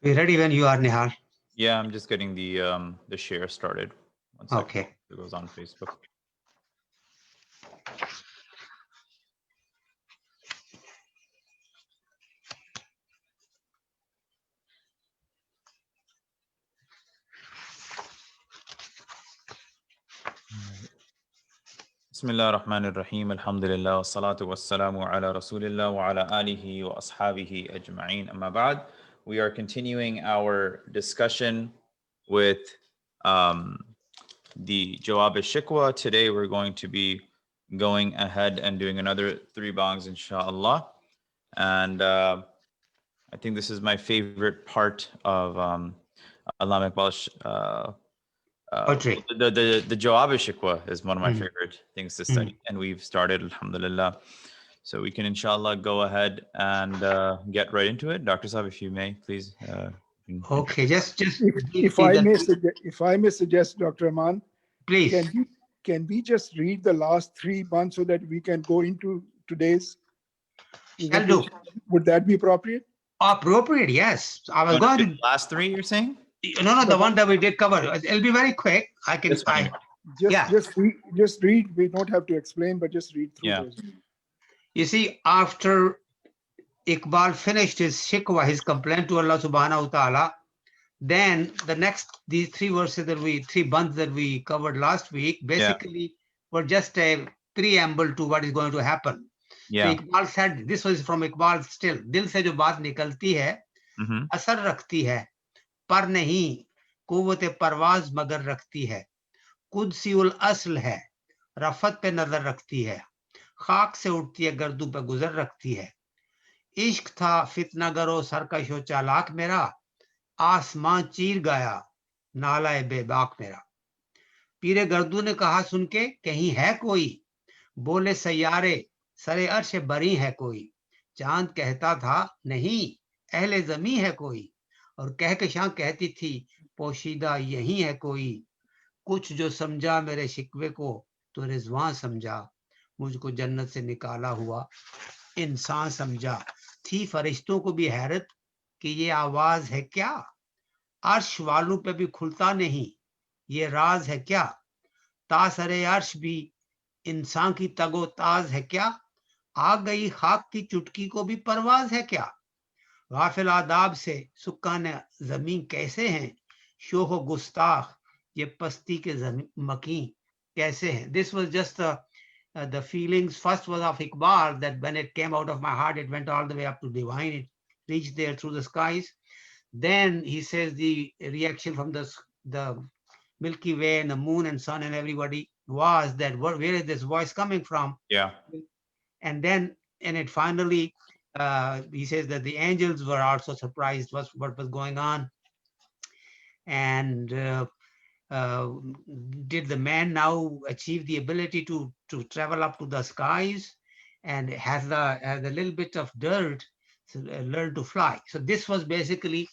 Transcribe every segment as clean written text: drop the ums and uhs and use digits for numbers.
We're ready when you are, Nihal. Yeah, I'm just getting the share started. 1 second. Okay. It goes on Facebook. Bismillah ar-Rahman ar-Rahim. Alhamdulillah. Wassalatu wassalamu ala Rasulillah wa ala alihi wa ashabihi ajma'in. Amma ba'd. We are continuing our discussion with the Jawab al-Shikwa. Today we're going to be going ahead and doing another 3 bangs, inshallah. And I think this is my favorite part of Allama Iqbal's Poetry. the Jawab al-Shikwa is one of my favorite things to study, and we've started, alhamdulillah. So we can, inshallah, go ahead and get right into it. Dr. Saab, if you may, please. Okay, just if I may suggest, Dr. Rahman, please. Can we just read the last 3 months so that we can go into today's? Shall do. Would that be appropriate? Appropriate, yes. I was going to last 3 you're saying? No, the one that we did cover. It'll be very quick. I can. Just read. We don't have to explain, but just read through those. You see, after Iqbal finished his shikwa, his complaint to Allah subhanahu wa ta'ala, then the next, these 3 verses that 3 bands that we covered last week, basically were just a preamble to what is going to happen. So Iqbal said, this was from Iqbal still, दिल से जो बात निकलती है, असर रखती है, पर नहीं, कुव्वत परवाज मगर रखती है, कुदसीउल अस्ल है, रफत पे नजर रखती है, खाक से उठती है, गर्दू पे गुजर रखती है, इश्क था फितना गरो सरकशो चालाक मेरा, आसमां चीर गया, नाला बेबाक मेरा। पीरे गर्दू ने कहा सुन के, कहीं है कोई, बोले सैयारे, सरे अर्श बरी है कोई, चांद कहता था नहीं, अहले ज़मी है कोई, और कहकशां कहती थी, पोशीदा यही है कोई, कुछ जो समझा मेरे शिकवे को, तो रिजवान समझा, मुझको जन्नत से निकाला हुआ, इंसान समझा। थी फरिश्तों को भी हैरत कि ये आवाज है क्या, अर्श वालों पे भी खुलता नहीं, ये राज है क्या, तासरे अर्श भी इंसान की तगो ताज है क्या, आ गई खाक की चुटकी को भी परवाज है क्या, गाफिल आदाब से सुक्कान जमीन कैसे हैं, शोह गुस्ताख ये पस्ती के मकी कैसे हैं. This was just the feelings. First was of Iqbal, that when it came out of my heart, it went all the way up to divine. It reached there through the skies. Then he says the reaction from the Milky Way and the moon and sun and everybody was that where is this voice coming from? Yeah. And then it finally he says that the angels were also surprised what was going on. And did the man now achieve the ability to travel up to the skies, and has a little bit of dirt, so learn to fly. So this was basically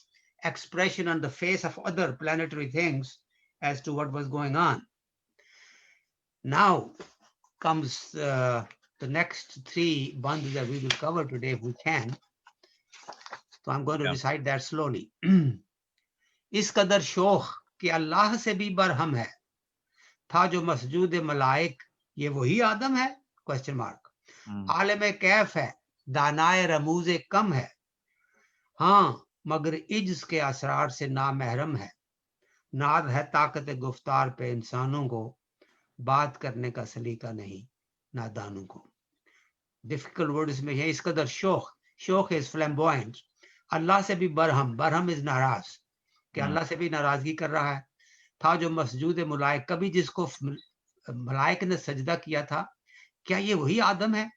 expression on the face of other planetary things as to what was going on. Now comes the next three bundles that we will cover today if we can. So I'm going to recite that slowly. इस कदर शोख कि अल्लाह से भी बरहम है, था जो मसजूद मलाइक ये वही आदम है? Question mark. आलम कैफ है, दानाए रमूज़े कम है, हाँ मगर इज्ज़ के असरार से नामहरम है, नाद है ताकत गुफ्तार पे इंसानों को, बात करने का सलीका नहीं नादानों को. डिफिकल्ट वर्ड इसमें है. इस कदर शोख इज फ्लैम्बॉयंट, अल्लाह से भी बरहम इज नाराज, कि अल्लाह से भी नाराजगी कर रहा है. था जो मसजूद मुलाइक, कभी जिसको मलाइक ने सजदा किया था, क्या ये वही आदम है?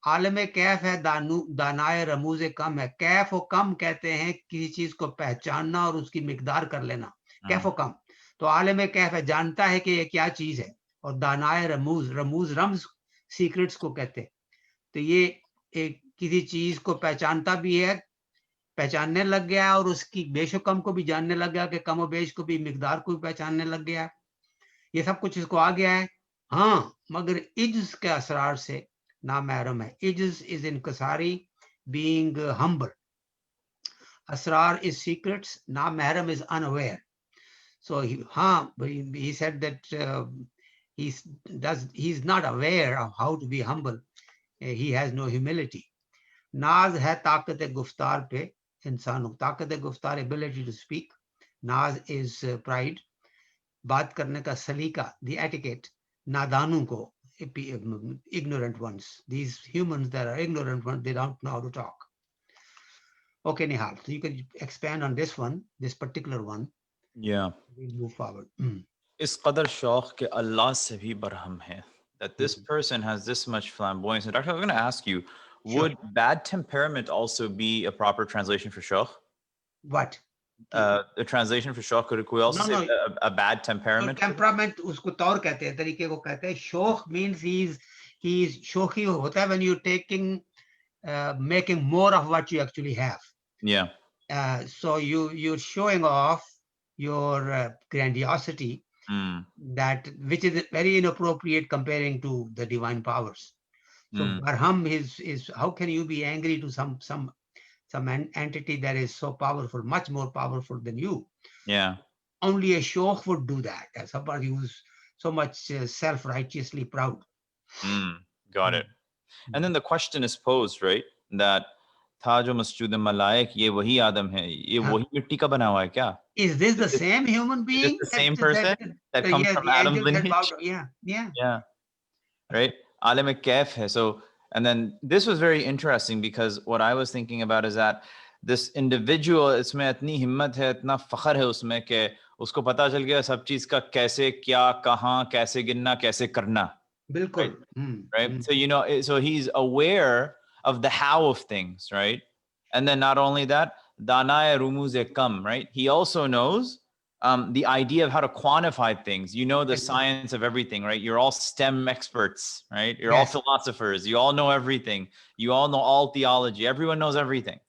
आलम कैफ है, दानाए रमूज़े कम है. कैफ व कम कहते हैं किसी चीज को पहचानना और उसकी मिकदार कर लेना. कैफ व कम, तो आलम कैफ है, जानता है कि ये क्या चीज है, और दानाए रमूज रम्ज सीक्रेट्स को कहते हैं. तो ये एक किसी चीज को पहचानता भी है, पहचानने लग गया, और उसकी बेशो कम को भी जानने लग गया, कि कम और बेश को भी, मिकदार को भी पहचानने लग गया. ये सब कुछ इसको आ गया है. हाँ, मगर इज्ज के असरार से नामहरम है. Ijz is in Kasari being humble. Asrar is secrets. Namahram is unaware. So he said that he's not aware of how to be humble. He has no humility. Naz hai taqat guftar pe insano. Taqat guftar, ability to speak. Naz is pride. बात करने का सलीका, the etiquette, नादानों को, ignorant ones. These humans that are ignorant ones, they don't know how to talk. Okay, Nihal, so you can expand on this one, this particular one. Yeah. We'll move forward. इस कदर शौक के अल्लाह से भी बरहम है that this person has this much flamboyance. And Doctor, I'm going to ask you, would bad temperament also be a proper translation for shokh? What? The translation for shokh, could we also say a bad temperament? Temperament उसको तौर कहते हैं, तरीके को कहते हैं. Shokh means he's shokhi होता है when you're taking, making more of what you actually have. Yeah. So you're showing off your grandiosity, which is very inappropriate comparing to the divine powers. So Barham is how can you be angry to some entity that is so powerful, much more powerful than you? Yeah. Only a shokh would do that. As somebody who's so much self-righteously proud. Got it. And then the question is posed, right? That था जो मस्जूद मलाइक ये वही आदम है, ये वही मिट्टी का बना हुआ है क्या? Is this the same human being? Is this the same person that comes from Adam's lineage? Yeah. Right? Alim kaif hai. So, and then this was very interesting because what I was thinking about is that this individual, इसमें इतनी हिम्मत है, इतना फखर है उसमें कि उसको पता चल गया सब चीज का कैसे, क्या, कहाँ, कैसे गिनना, कैसे करना. बिल्कुल. Right? So, you know, so he's aware of the how of things, right? And then not only that, danaya rumuz kam, right? He also knows the idea of how to quantify things. You know the science of everything, right? You're all STEM experts, right? You're all philosophers. You all know everything. You all know all theology. Everyone knows everything.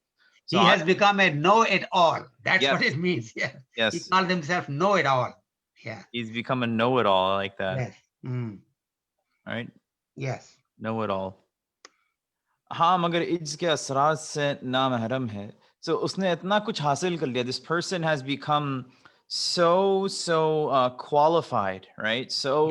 So he has become a know-it-all. That's what it means. Yeah. Yes. He called himself know-it-all. Yeah. He's become a know-it-all like that. Yes. Right? Yes. Know-it-all. हाँ मगर इज्ज के असरात से नामहरम है. So उसने इतना कुछ हासिल कर लिया. This person has become so qualified, right? So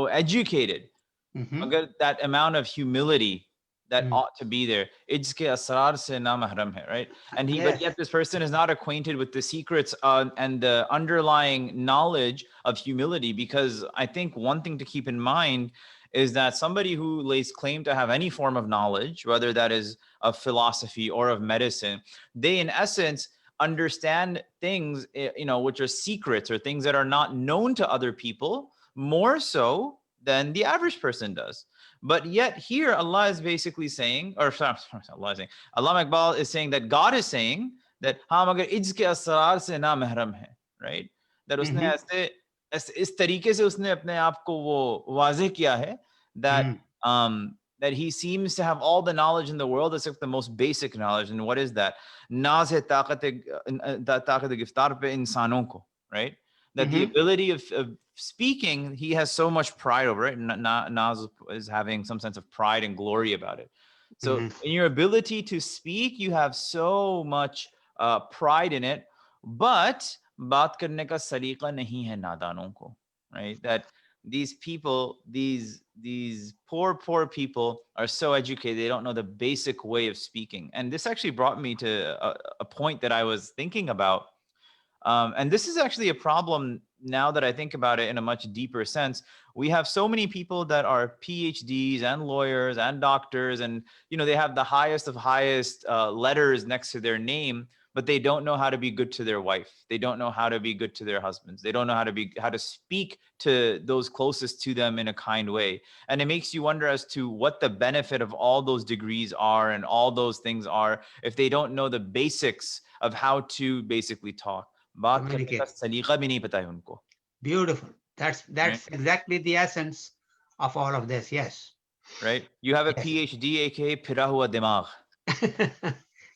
educated. Mगर that amount of humility that ought to be there. Ijz ke asrar se na mahram hai, right? And but yet this person is not acquainted with the secrets and the underlying knowledge of humility, because I think one thing to keep in mind is that somebody who lays claim to have any form of knowledge, whether that is of philosophy or of medicine, they in essence understand things, you know, which are secrets or things that are not known to other people more so than the average person does. But yet here Allah is basically saying, or Allah is saying, Allah Iqbal is saying that God is saying that हाँ मगर इज्ज के असरार से ना महरम है, right? That उसने ऐसे इस तरीके से उसने अपने आप को वो वाज़ेह किया है that that he seems to have all the knowledge in the world except the most basic knowledge. And what is that? Naaz hai taqat giftar pe insanon ko, right? That the ability of speaking, he has so much pride over it. And Naz is having some sense of pride and glory about it. So in your ability to speak, you have so much pride in it. But baat karne ka sarika nahi hai nadanon ko, right? That these people, these poor people are so educated, they don't know the basic way of speaking. And this actually brought me to a point that I was thinking about. And this is actually a problem now that I think about it in a much deeper sense. We have so many people that are PhDs and lawyers and doctors, and you know, they have the highest of highest letters next to their name, but they don't know how to be good to their wife. They don't know how to be good to their husbands. They don't know how to speak to those closest to them in a kind way. And it makes you wonder as to what the benefit of all those degrees are and all those things are if they don't know the basics of how to basically talk. Beautiful. That's right? Exactly the essence of all of this. Yes. Right. You have a PhD, aka phira hua dimag.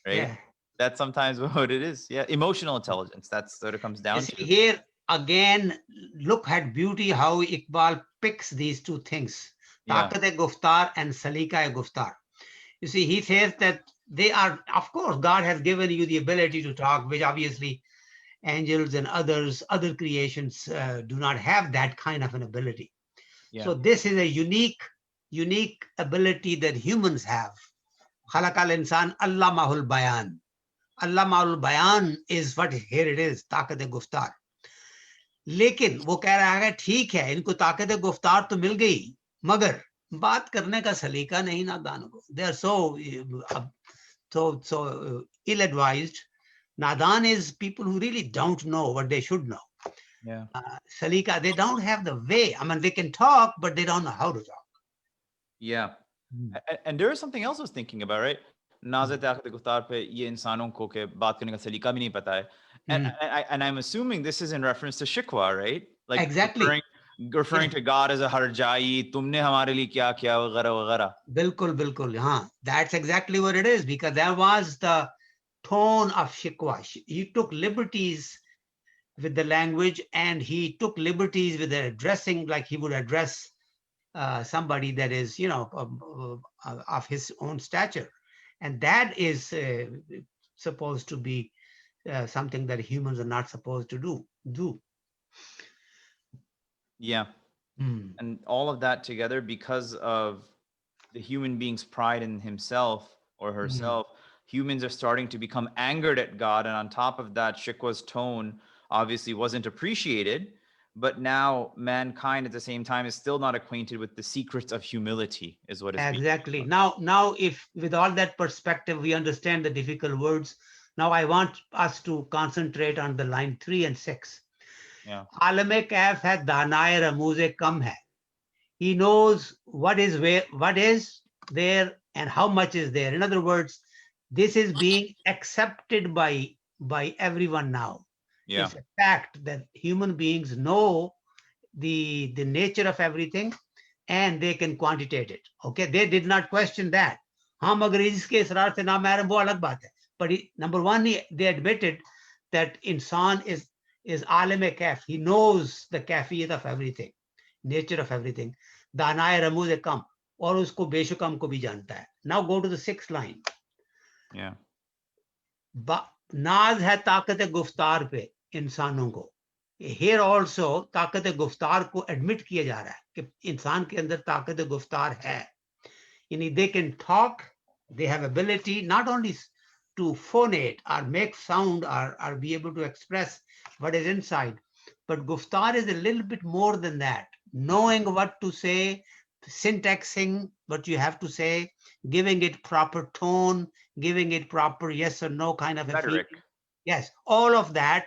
Right. Yeah. That's sometimes what it is. Yeah. Emotional intelligence. That's what it comes down to. Here, again, look at beauty, how Iqbal picks these two things, Yeah. Taqat-e-Guftar and Salika-e-Guftar. You see, he says that they are, of course, God has given you the ability to talk, which obviously angels and other creations do not have that kind of an ability. Yeah. So this is a unique ability that humans have. Khalaqal insan allamahul bayan. Allamahul bayan is what here it is, Taqat-e-Guftar. लेकिन वो कह रहा है ठीक है इनको ताकत गुफ्तार तो मिल गई मगर बात करने का सलीका नहीं नादान को they are so ill advised. Nadan is people who really don't know what they should know. Yeah. Salika, they don't have the way. I mean, they can talk, but they don't know how to talk. Yeah. And there is something else I was thinking about, right? नाज़ ताक़त गुफ्तार पे ये इंसानों को के बात करने का सलीका भी नहीं पता है. And I'm assuming this is in reference to shikwa, right? Like Exactly. referring to God as a harjai, तुमने हमारे लिए क्या किया वगैरह वगैरह. बिल्कुल हाँ, that's exactly what it is, because that was the tone of shikwa. He took liberties with the language, and he took liberties with the addressing, like he would address somebody that is, of his own stature. And that is supposed to be something that humans are not supposed to do. Yeah. And all of that together, because of the human being's pride in himself or herself, humans are starting to become angered at God. And on top of that, Shikwa's tone obviously wasn't appreciated. But now mankind at the same time is still not acquainted with the secrets of humility, is what it's exactly. Now, if with all that perspective, we understand the difficult words. Now I want us to concentrate on the line 3 and 6. Yeah. Alame Kaif hai danaye ramooze kam hai. He knows what is there and how much is there. In other words, this is being accepted by everyone now. Yeah. It's a fact that human beings know the nature of everything and they can quantitate it. Okay, they did not question that. हाँ मगर इसके इसरार से ना महरम वो अलग बात है. But number one, they admitted that insan is alim kaf. He knows the kafiyat of everything, nature of everything. दानाए रमूज कम और उसको बेशुकम को भी जानता है. Now go to the 6th line. Yeah. नाज है ताकत गुफ्तार पे इंसानों को. Here also ताकत गुफ्तार को admit किया जा रहा है कि इंसान के अंदर ताकत गुफ्तार है. They can talk, they have ability not only to phonate or make sound or be able to express what is inside, but guftar is a little bit more than that. Knowing what to say, syntaxing what you have to say, giving it proper tone, giving it proper yes or no kind of a Rhetoric. feeling. Yes, all of that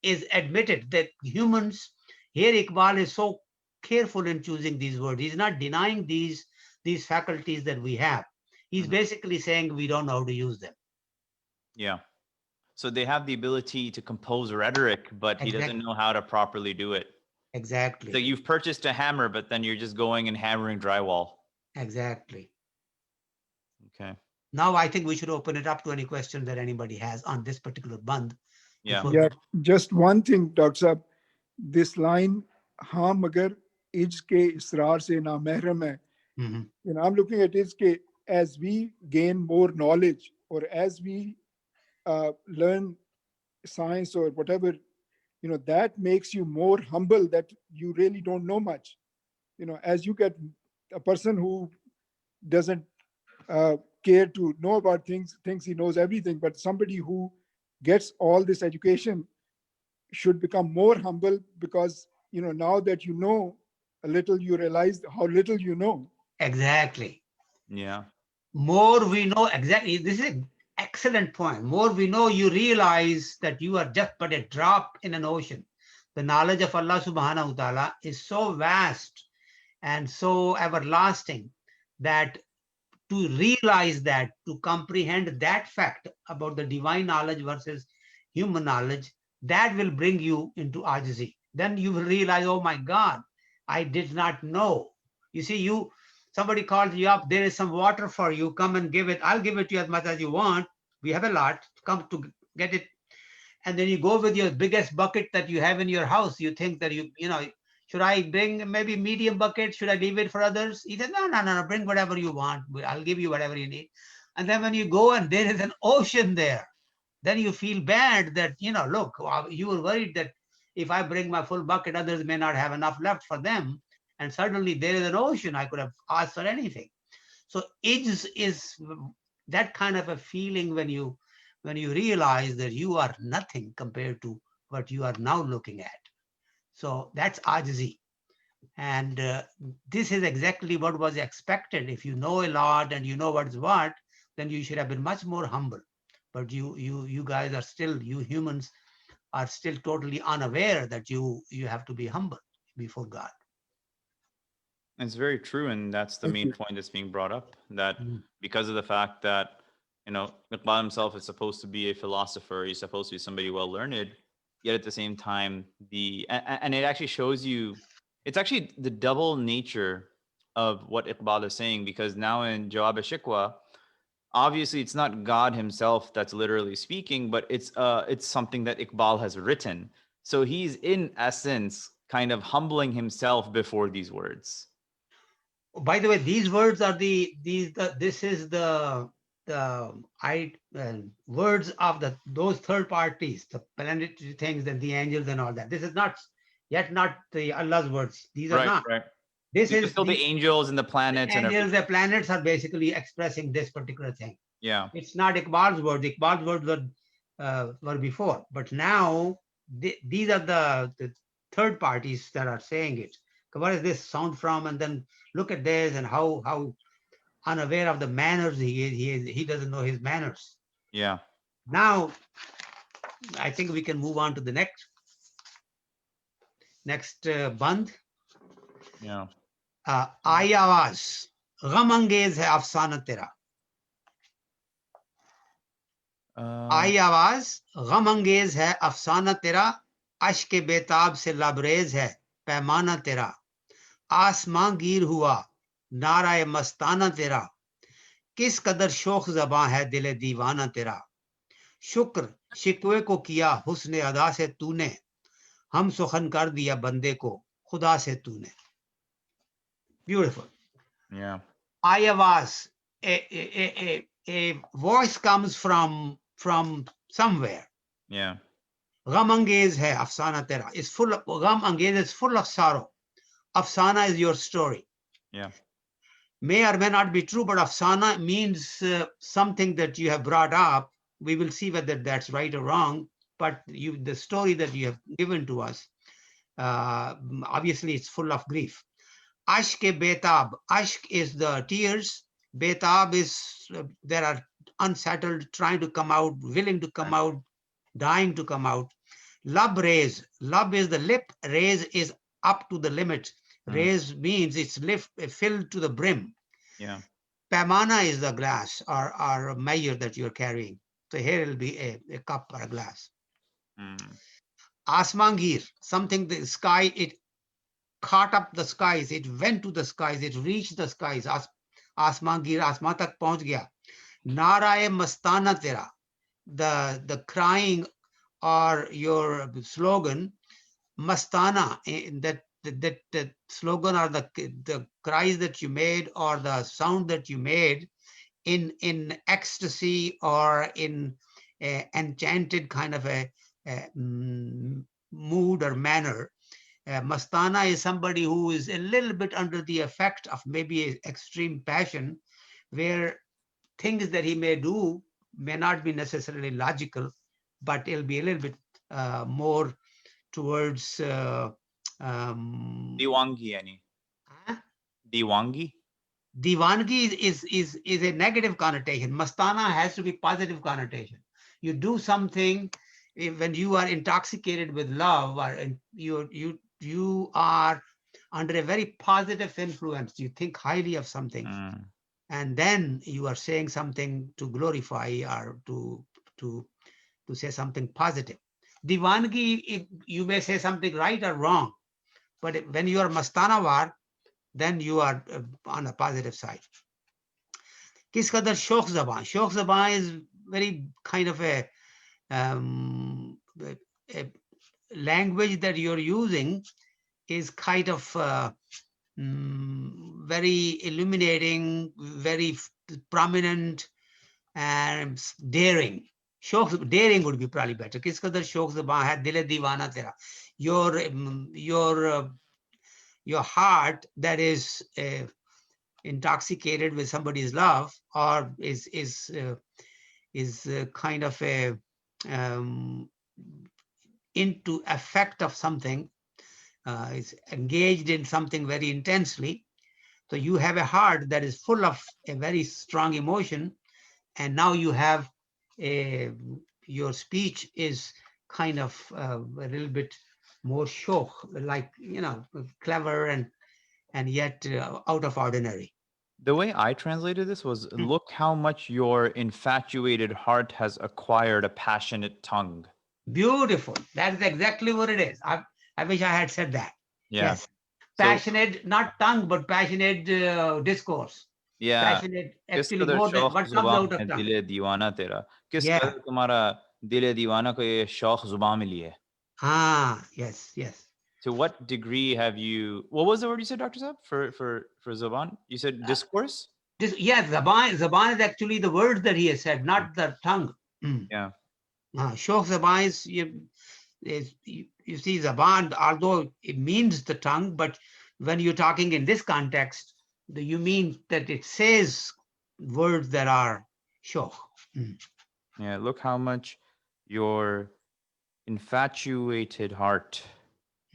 is admitted that humans, here Iqbal is so careful in choosing these words. He's not denying these faculties that we have. He's basically saying we don't know how to use them. Yeah. So they have the ability to compose rhetoric, but he doesn't know how to properly do it. Exactly. So you've purchased a hammer, but then you're just going and hammering drywall. Exactly. Okay. Now I think we should open it up to any questions that anybody has on this particular band. Yeah. Yeah. Just one thing, Dr. Saab. This line, हाँ मगर is के इसरार से ना महरम है. I'm looking at it as we gain more knowledge or as we learn science or whatever, that makes you more humble, that you really don't know much. As you get a person who doesn't care to know about things, thinks he knows everything, but somebody who gets all this education should become more humble because, now that you know a little, you realize how little you know. Exactly. Yeah. More we know, exactly. This is an excellent point. More we know, you realize that you are just but a drop in an ocean. The knowledge of Allah subhanahu wa ta'ala is so vast and so everlasting that to realize that, to comprehend that fact about the divine knowledge versus human knowledge, that will bring you into ajizi. Then you will realize, oh my God, I did not know. You see, somebody calls you up, there is some water for you, come and give it. I'll give it to you as much as you want. We have a lot, come to get it. and then you go with your biggest bucket that you have in your house. You think that should I bring maybe medium bucket? Should I leave it for others? He said, no, bring whatever you want. I'll give you whatever you need. And then when you go and there is an ocean there, then you feel bad that, look, you were worried that if I bring my full bucket, others may not have enough left for them. And suddenly there is an ocean. I could have asked for anything. So ijz is that kind of a feeling when you realize that you are nothing compared to what you are now looking at. So that's ajzi. And this is exactly what was expected. If you know a lot and you know what's what, then you should have been much more humble. But you guys are still, you humans are still totally unaware that you have to be humble before God. It's very true, and that's the Thank main you. point that's being brought up. That because of the fact that Iqbal himself is supposed to be a philosopher, he's supposed to be somebody well learned, yet at the same time, and it actually shows you, it's actually the double nature of what Iqbal is saying. Because now in Jawab al-Shikwa, obviously it's not God himself that's literally speaking, but it's something that Iqbal has written. So he's in essence kind of humbling himself before these words. By the way, these words are this is the words of those third parties, the planetary things and the angels and all that. This is not the Allah's words. These are not. Right. This These are is still the angels and the planets and angels. everything. The planets are basically expressing this particular thing. Yeah. It's not Iqbal's words. Iqbal's words were before, but now these are the third parties that are saying it. Where does this sound from? And then look at this and how unaware of the manners he is. He doesn't know his manners. Yeah. Now, I think we can move on to the next band. Yeah. आई आवाज गम अंगेज है अफसाना तेरा. आई आवाज गम अंगेज है अफसाना तेरा, अश्क बेताब से लबरेज है पैमाना तेरा, आसमां गिर हुआ नाराए मस्ताना तेरा, किस कदर शोख ज़बां है दिले दीवाना तेरा, शुक्र शिकवे को किया हुस्न अदा से तूने, हम सुखन कर दिया बंदे को खुदा से तूने. Beautiful. Yeah. आई आवाज, a voice comes from somewhere. Yeah. Gham angez hai afsana tera. It's full of gham angez, is full of sorrow. Afsana is your story. Yeah. May or may not be true, but afsana means something that you have brought up. We will see whether that's right or wrong. But the story that you have given to us, obviously, it's full of grief. Ashk betab. Ashk is the tears. Betab is there are unsettled, trying to come out, willing to come out, dying to come out. Lab raise. Lab is the lip. Raise is up to the limit. Raise means it's filled to the brim. Yeah. Pamana is the glass or a measure that you're carrying. So here it'll be a cup or a glass. Asmangir, something the sky, it caught up the skies, it went to the skies, it reached the skies. Asmangir, asman tak pahunch gaya. Narae mastana tera, the crying or your slogan, mastana, that slogan or the cries that you made or the sound that you made in ecstasy or in enchanted kind of a mood or manner. Mastana is somebody who is a little bit under the effect of maybe extreme passion, where things that he may do may not be necessarily logical, but it'll be a little bit more towards Diwangi, any? Diwangi? Diwangi is a negative connotation. Mastana has to be positive connotation. You do something when you are intoxicated with love, or you are under a very positive influence. You think highly of something, and then you are saying something to glorify or to say something positive. Diwangi, you may say something right or wrong, but when you are mastanawar, then you are on a positive side. Kis kadar shokh zaban. Shokh zaban is very kind of a language that you're using is kind of very illuminating, very prominent, and daring. Daring would be probably better. किस कदर शौक ज़बां है, दिल दीवाना तेरा. Your heart that is intoxicated with somebody's love, or is kind of a into effect of something, is engaged in something very intensely. So you have a heart that is full of a very strong emotion, and now you have your speech is kind of a little bit more show, like, clever and yet out of ordinary. The way I translated this was, look how much your infatuated heart has acquired a passionate tongue. Beautiful. That is exactly what it is. I wish I had said that. Yeah. Yes. Passionate, not tongue, but passionate discourse. Yeah. Passionate, actually more than what comes out of tongue. दिले दीवाना तेरा. किस Yeah. कदर तुम्हारा दिले दीवाना को ये शौक जुबान में लिए. Yes. To what degree have you? What was the word you said, Dr. Saab, for zuban? You said discourse. Zaban is actually the word that he has said, not the tongue. Yeah. Shokh Zaban is you see Zaban, although it means the tongue, but when you're talking in this context, you mean that it says words that are shokh. Yeah. Look how much your infatuated heart.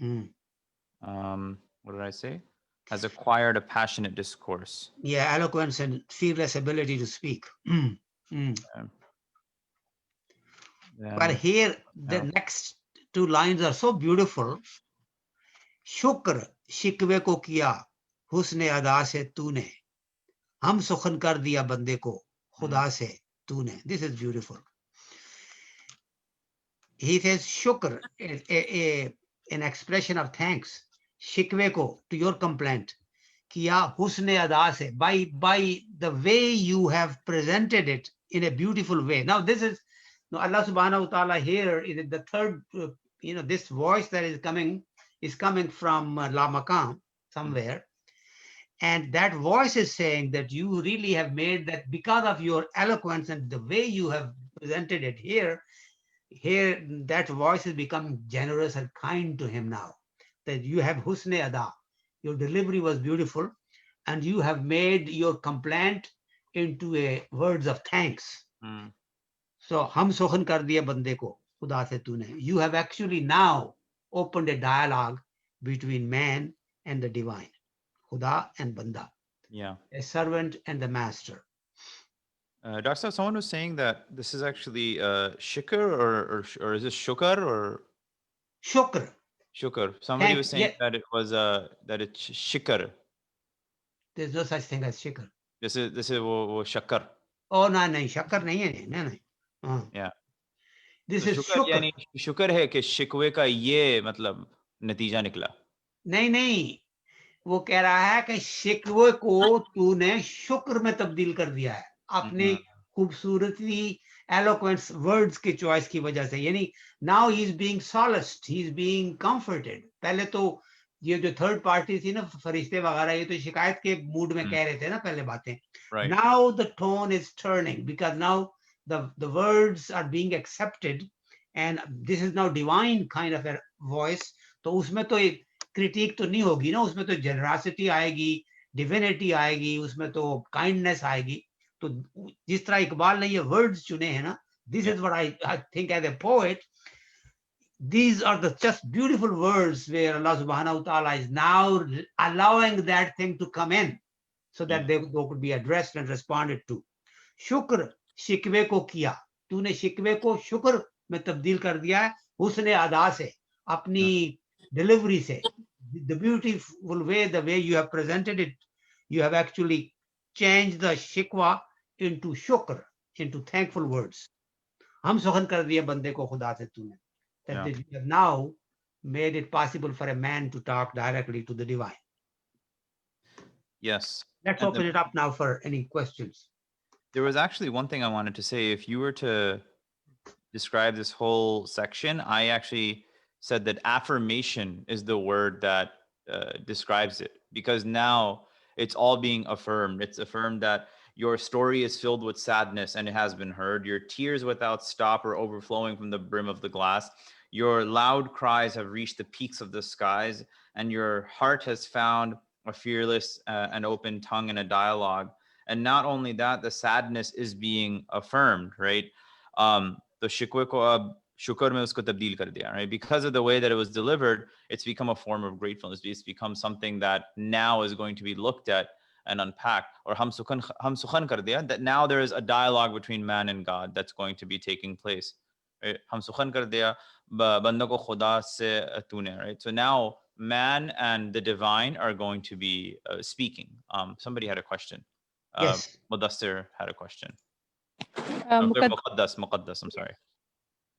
What did I say? Has acquired a passionate discourse. Yeah, eloquence and fearless ability to speak. But here, the next two lines are so beautiful. शुक्र शिकवे को किया हुस्ने अदा से तूने, हम सुखन कर दिया बंदे को खुदा से तूने. This is beautiful. He says shukr, an expression of thanks. Shikwe ko, to your complaint. Kiya husne ada se, by the way you have presented it in a beautiful way. Now this is, Allah subhanahu wa ta'ala here is the third, this voice that is coming from La Maqam somewhere. And that voice is saying that you really have made that, because of your eloquence and the way you have presented it here, that voice is becoming generous and kind to him now. That you have husne ada, your delivery was beautiful, and you have made your complaint into a words of thanks. So hum sokhan kar diya bande ko khuda se tune. You have actually now opened a dialogue between man and the divine, khuda and banda. Yeah. A servant and the master. Dr. Someone was saying that this is actually shikr or is this shukar or Shukr. Shukr. Somebody was saying that it was that it's shikr. There's no such thing as shikr. This is wo shakkar. Oh no, shakkar nahi hai, no. Yeah. This is shukr. यानी शुक्र है कि शिकवे का ये मतलब नतीजा निकला. नहीं, वो कह रहा है कि शिकवे को तूने शुक्र में तब्दील कर दिया है अपनी खूबसूरती, eloquence words की choice की वजह से. यानी now he is being solaced, he is being comforted. पहले तो ये जो third party थी ना, फरिश्ते वगैरह, ये तो शिकायत के मूड में कह रहे थे ना पहले बातें. Right. Now the tone is turning, because now the words are being accepted, and this is now divine kind of a voice. तो उसमें तो एक critique तो नहीं होगी ना, उसमें तो generosity आएगी, divinity आएगी, उसमें तो kindness आएगी. तो जिस तरह इकबाल ने ये words चुने हैं ना, this is what I think as a poet, these are the just beautiful words where Allah subhanahu wa ta'ala is now allowing that thing to come in, so that they could be addressed and responded to. शुक्र शिकवे को किया, तूने शिकवे को शुक्र में तब्दील कर दिया है हुस्ने अदा से, अपनी delivery से. The beautiful way, the way you have presented it, you have actually changed the shikwa into shukr, into thankful words. हम सुखन कर दिया बंदे को खुदा से तूने. That you have now made it possible for a man to talk directly to the divine. Yes. Let's open it up now for any questions. There was actually one thing I wanted to say. If you were to describe this whole section, I actually said that affirmation is the word that describes it, because now it's all being affirmed. It's affirmed that your story is filled with sadness and it has been heard. Your tears without stop are overflowing from the brim of the glass. Your loud cries have reached the peaks of the skies, and your heart has found a fearless and open tongue in a dialogue. And not only that, the sadness is being affirmed, right? तो शिकवे को अब शुक्र में उसको तब्दील कर दिया, right? Because of the way that it was delivered, it's become a form of gratefulness. It's become something that now is going to be looked at and unpacked. Or हम सुखन कर दिया, that now there is a dialogue between man and God that's going to be taking place. Right? हम सुखन कर दिया बंदों को खुदा से तूने, right? So now man and the divine are going to be speaking. Somebody had a question. Yes. Mudassir had a question. Muqaddas, I'm sorry.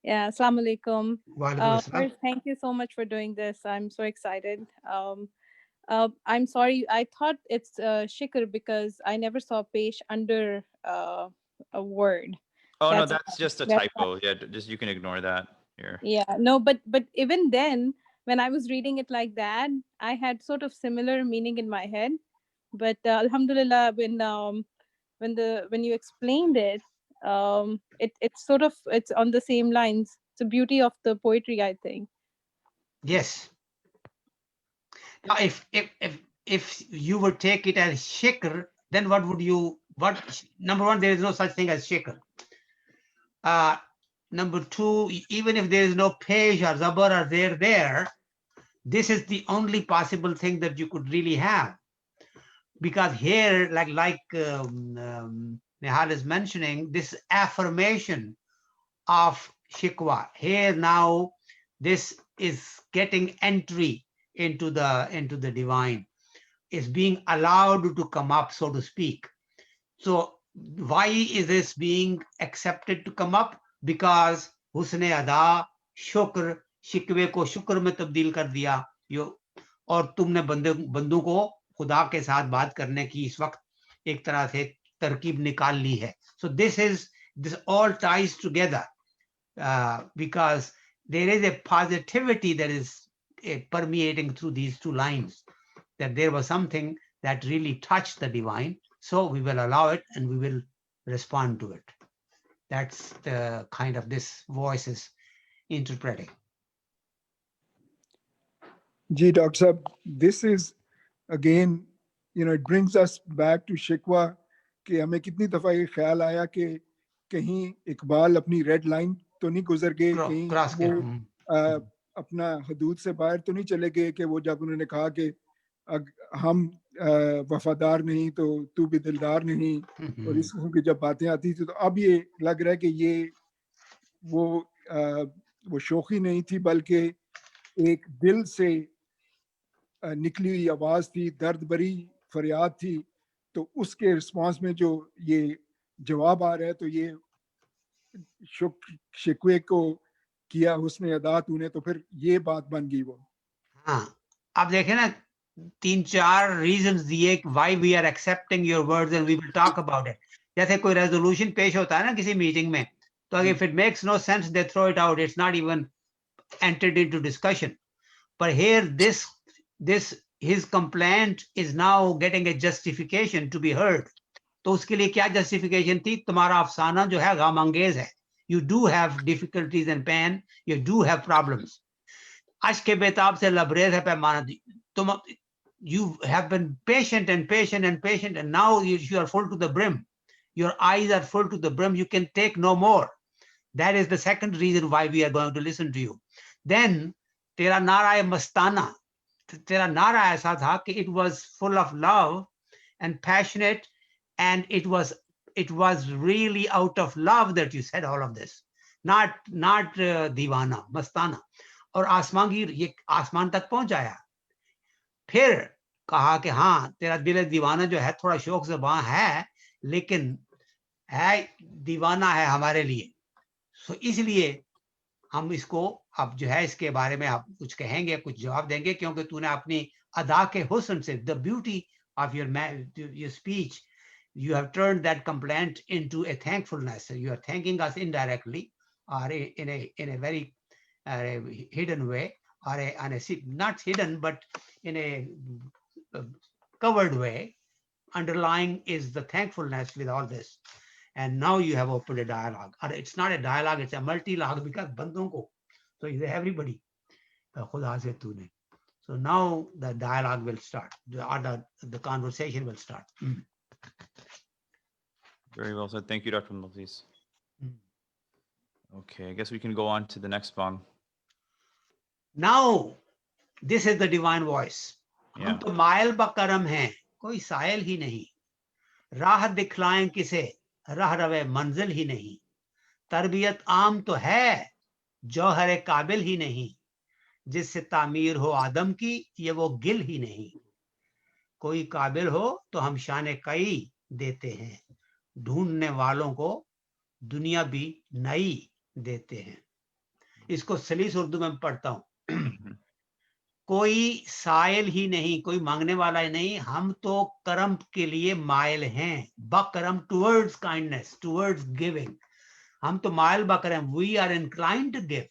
Yeah, assalamu alaikum. Walaikum assalam. First, thank you so much for doing this. I'm so excited. I'm sorry, I thought it's shikr because I never saw pesh under a word. Oh, no, that's just a typo. Yeah, just you can ignore that here. Yeah, no, but even then, when I was reading it like that, I had sort of similar meaning in my head. But alhamdulillah, when you explained it, it's sort of, it's on the same lines. It's the beauty of the poetry, I think. Yes. Now, if you would take it as shikr, then what would you, number one, there is no such thing as shikr. Number two, even if there is no pesh or zabar or there, this is the only possible thing that you could really have. Because here, like Nihal is mentioning, this affirmation of shikwa, here now, this is getting entry into the divine, is being allowed to come up, so to speak. So why is this being accepted to come up? Because husne ada, shukr, शिकवे को शुक्र में तब्दील कर दिया, और तुमने बंदों को खुदा के साथ बात करने की इस वक्त एक तरह से तरकीब निकाल ली है. So this all ties together because there is a positivity that is permeating through these two lines, that there was something that really touched the divine. So we will allow it and we will respond to it. That's the kind of this voice is interpreting. Ji, Dr. Sahab, this is again, it brings us back to शिकवा कि हमें कितनी दफा ये ख्याल आया कि कहीं इकबाल अपनी रेड लाइन तो नहीं गुजर गए, कहीं वो अपना हदूद से बाहर तो नहीं चले गए कि वो जब उन्होंने कहा कि हम वफादार नहीं तो तू भी दिलदार नहीं, और इस किस्म की जब बातें आती थी, तो अब ये लग रहा है कि ये वो शोखी नहीं थी, बल्कि एक दिल से निकली हुई आवाज थी, दर्द भरी फरियाद थी. तो उसके रिस्पांस में जो ये जवाब आ रहा है, तो ये शिकवे को किया हुस्न अदा तूने, तो फिर ये बात बन गई वो. हाँ, अब देखें ना, 3-4 रीजंस दिए why we are accepting your words and we will talk about it. जैसे कोई रेजोल्यूशन पेश होता है ना किसी मीटिंग में, तो if it makes no sense, they throw it out. It's not even entered into discussion. But here, his complaint is now getting a justification to be heard. तो उसके लिए क्या justification थी? तुम्हारा अफसाना जो है गम-अंगेज है. You do have difficulties and pain. You do have problems. आज के बेताब से लबरेज है पैमाना. You have been patient and patient and patient, and now you are full to the brim. Your eyes are full to the brim. You can take no more. That is the second reason why we are going to listen to you. Then, तेरा नारा है मस्ताना. तेरा नारा ऐसा था कि it was full of love and passionate, and it was really out of love that you said all of this, not दीवाना, मस्ताना. और आसमान तक पहुंच आया. फिर कहा कि हाँ, तेरा दिल दीवाना जो है थोड़ा शौक ज़बां है, लेकिन है दीवाना है हमारे लिए. सो इसलिए हम इसको अब जो है इसके बारे में आप कुछ कहेंगे, कुछ जवाब देंगे, क्योंकि तूने अपनी अदा के हुस्न से, the beauty of your speech, you have turned that complaint into a thankfulness. You are thanking us indirectly or in a very hidden way, or not hidden, but in a covered way, underlying is the thankfulness with all this. And now you have opened a dialogue. Or it's not a dialogue, it's a multi-log, because bandon ko, so is everybody. Khuda se tune. So now the dialogue will start, or the conversation will start. Very well said. Thank you, Dr. Muflis. Mm. Okay, I guess we can go on to the next bong. Now, this is the divine voice. Yeah. हम तो मायल buckram हैं, कोई soil ही नहीं, राह दिखलाएं किसे, राह रवे मंजिल ही नहीं, तरबियत आम तो है, जौहर काबिल ही नहीं, जिससे तामीर हो आदम की, ये वो गिल ही नहीं, कोई काबिल हो तो हम शान कई देते हैं, ढूंढने वालों को दुनिया भी नई देते हैं. इसको सलीस उर्दू में पढ़ता हूं. कोई साइल ही नहीं, कोई मांगने वाला ही नहीं, हम तो करम के लिए माइल हैं, बकरम टुवर्ड्स काइंडनेस, टुवर्ड्स गिविंग. हम तो माइल बकरम, we are inclined to give,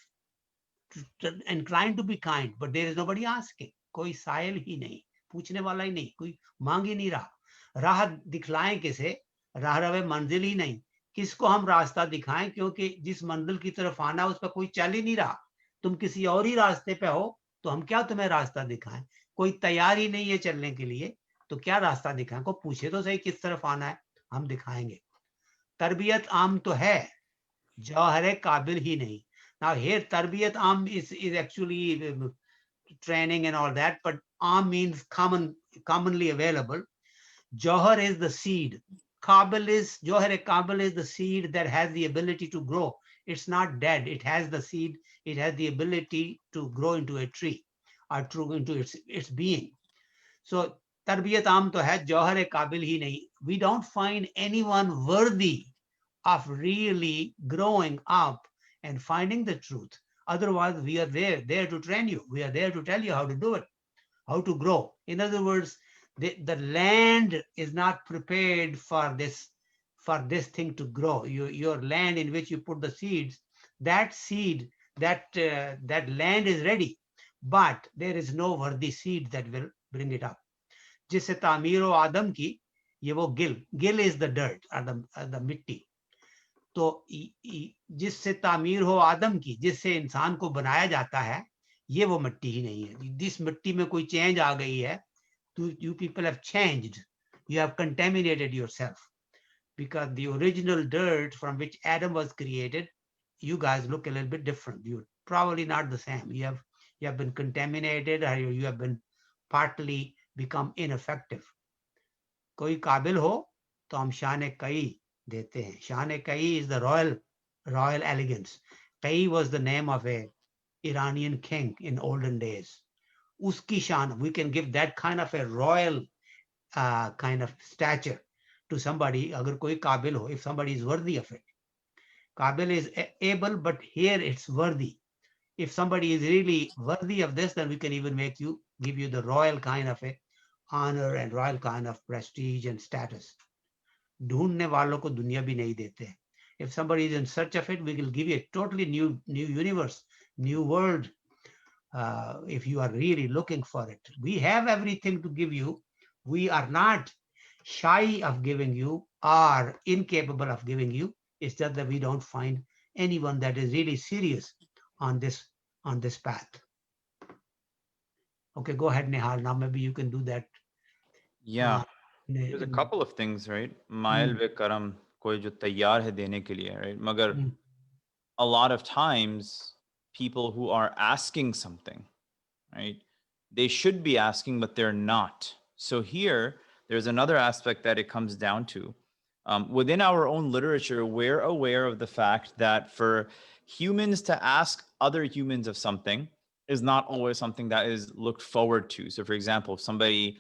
inclined to be kind, but there is nobody asking. कोई साइल ही नहीं, पूछने वाला ही नहीं, कोई मांग ही नहीं रहा. राह दिखलाएं किसे, राह रवे मंजिल ही नहीं, किसको हम रास्ता दिखाएं, क्योंकि जिस मंजिल की तरफ आना उस पर कोई चल ही नहीं रहा. तुम किसी और ही रास्ते पे हो, तो हम क्या तुम्हें रास्ता दिखाएं. कोई तैयार ही नहीं है चलने के लिए, तो क्या रास्ता दिखाएं. को पूछे तो सही किस तरफ आना है, हम दिखाएंगे. तरबियत आम तो है, जौहर काबिल ही नहीं. Now here tarbiyat am is actually training and all that, but am means commonly available. Johar is the seed. Johar kabil is the seed that has the ability to grow. It's not dead. It has the seed. It has the ability to grow into a tree or to into its being. So tarbiyat am to hai, johar kabil hi nahi. We don't find anyone worthy of really growing up and finding the truth. Otherwise, we are there to train you. We are there to tell you how to do it, how to grow. In other words, the land is not prepared for this thing to grow. Your land in which you put the seeds, that seed, that land is ready, but there is no worthy seed that will bring it up. जिससे तामीर o आदम की, ये वो gil is the dirt or the mitti. तो जिससे तामीर हो आदम की, जिससे इंसान को बनाया जाता है, ये वो मिट्टी ही नहीं है. जिस मिट्टी में कोई चेंज आ गई है, तो you people have changed, you have contaminated yourself, because the original dirt from which Adam was created, you guys look a little bit different. You're probably not the same. You have been contaminated, or you have been partly become ineffective. कोई काबिल हो तो हम शान कई देते हैं. शान कई is the royal elegance. Kay was the name of a Iranian king in olden days. Uski shan, we can give that kind of a royal kind of stature to somebody, agar koi kabil ho, if somebody is worthy of it. Kabil is able, but here it's worthy. If somebody is really worthy of this, then we can even give you the royal kind of a honor and royal kind of prestige and status. ढूंढने वालों को दुनिया भी नहीं देते. If somebody is in search of it, we will give you a totally new universe, new world. If you are really looking for it, we have everything to give you. We are not shy of giving you or incapable of giving you. It's just that we don't find anyone that is really serious on this path. Okay, go ahead, Nihal. Now maybe you can do that. Yeah. There's a couple of things, right? Mail ve karam, koi jo tayyar hai dene ke liye, right? Magar a lot of times people who are asking something, right? They should be asking, but they're not. So here, there's another aspect that it comes down to. Within our own literature, we're aware of the fact that for humans to ask other humans of something is not always something that is looked forward to. So for example, if somebody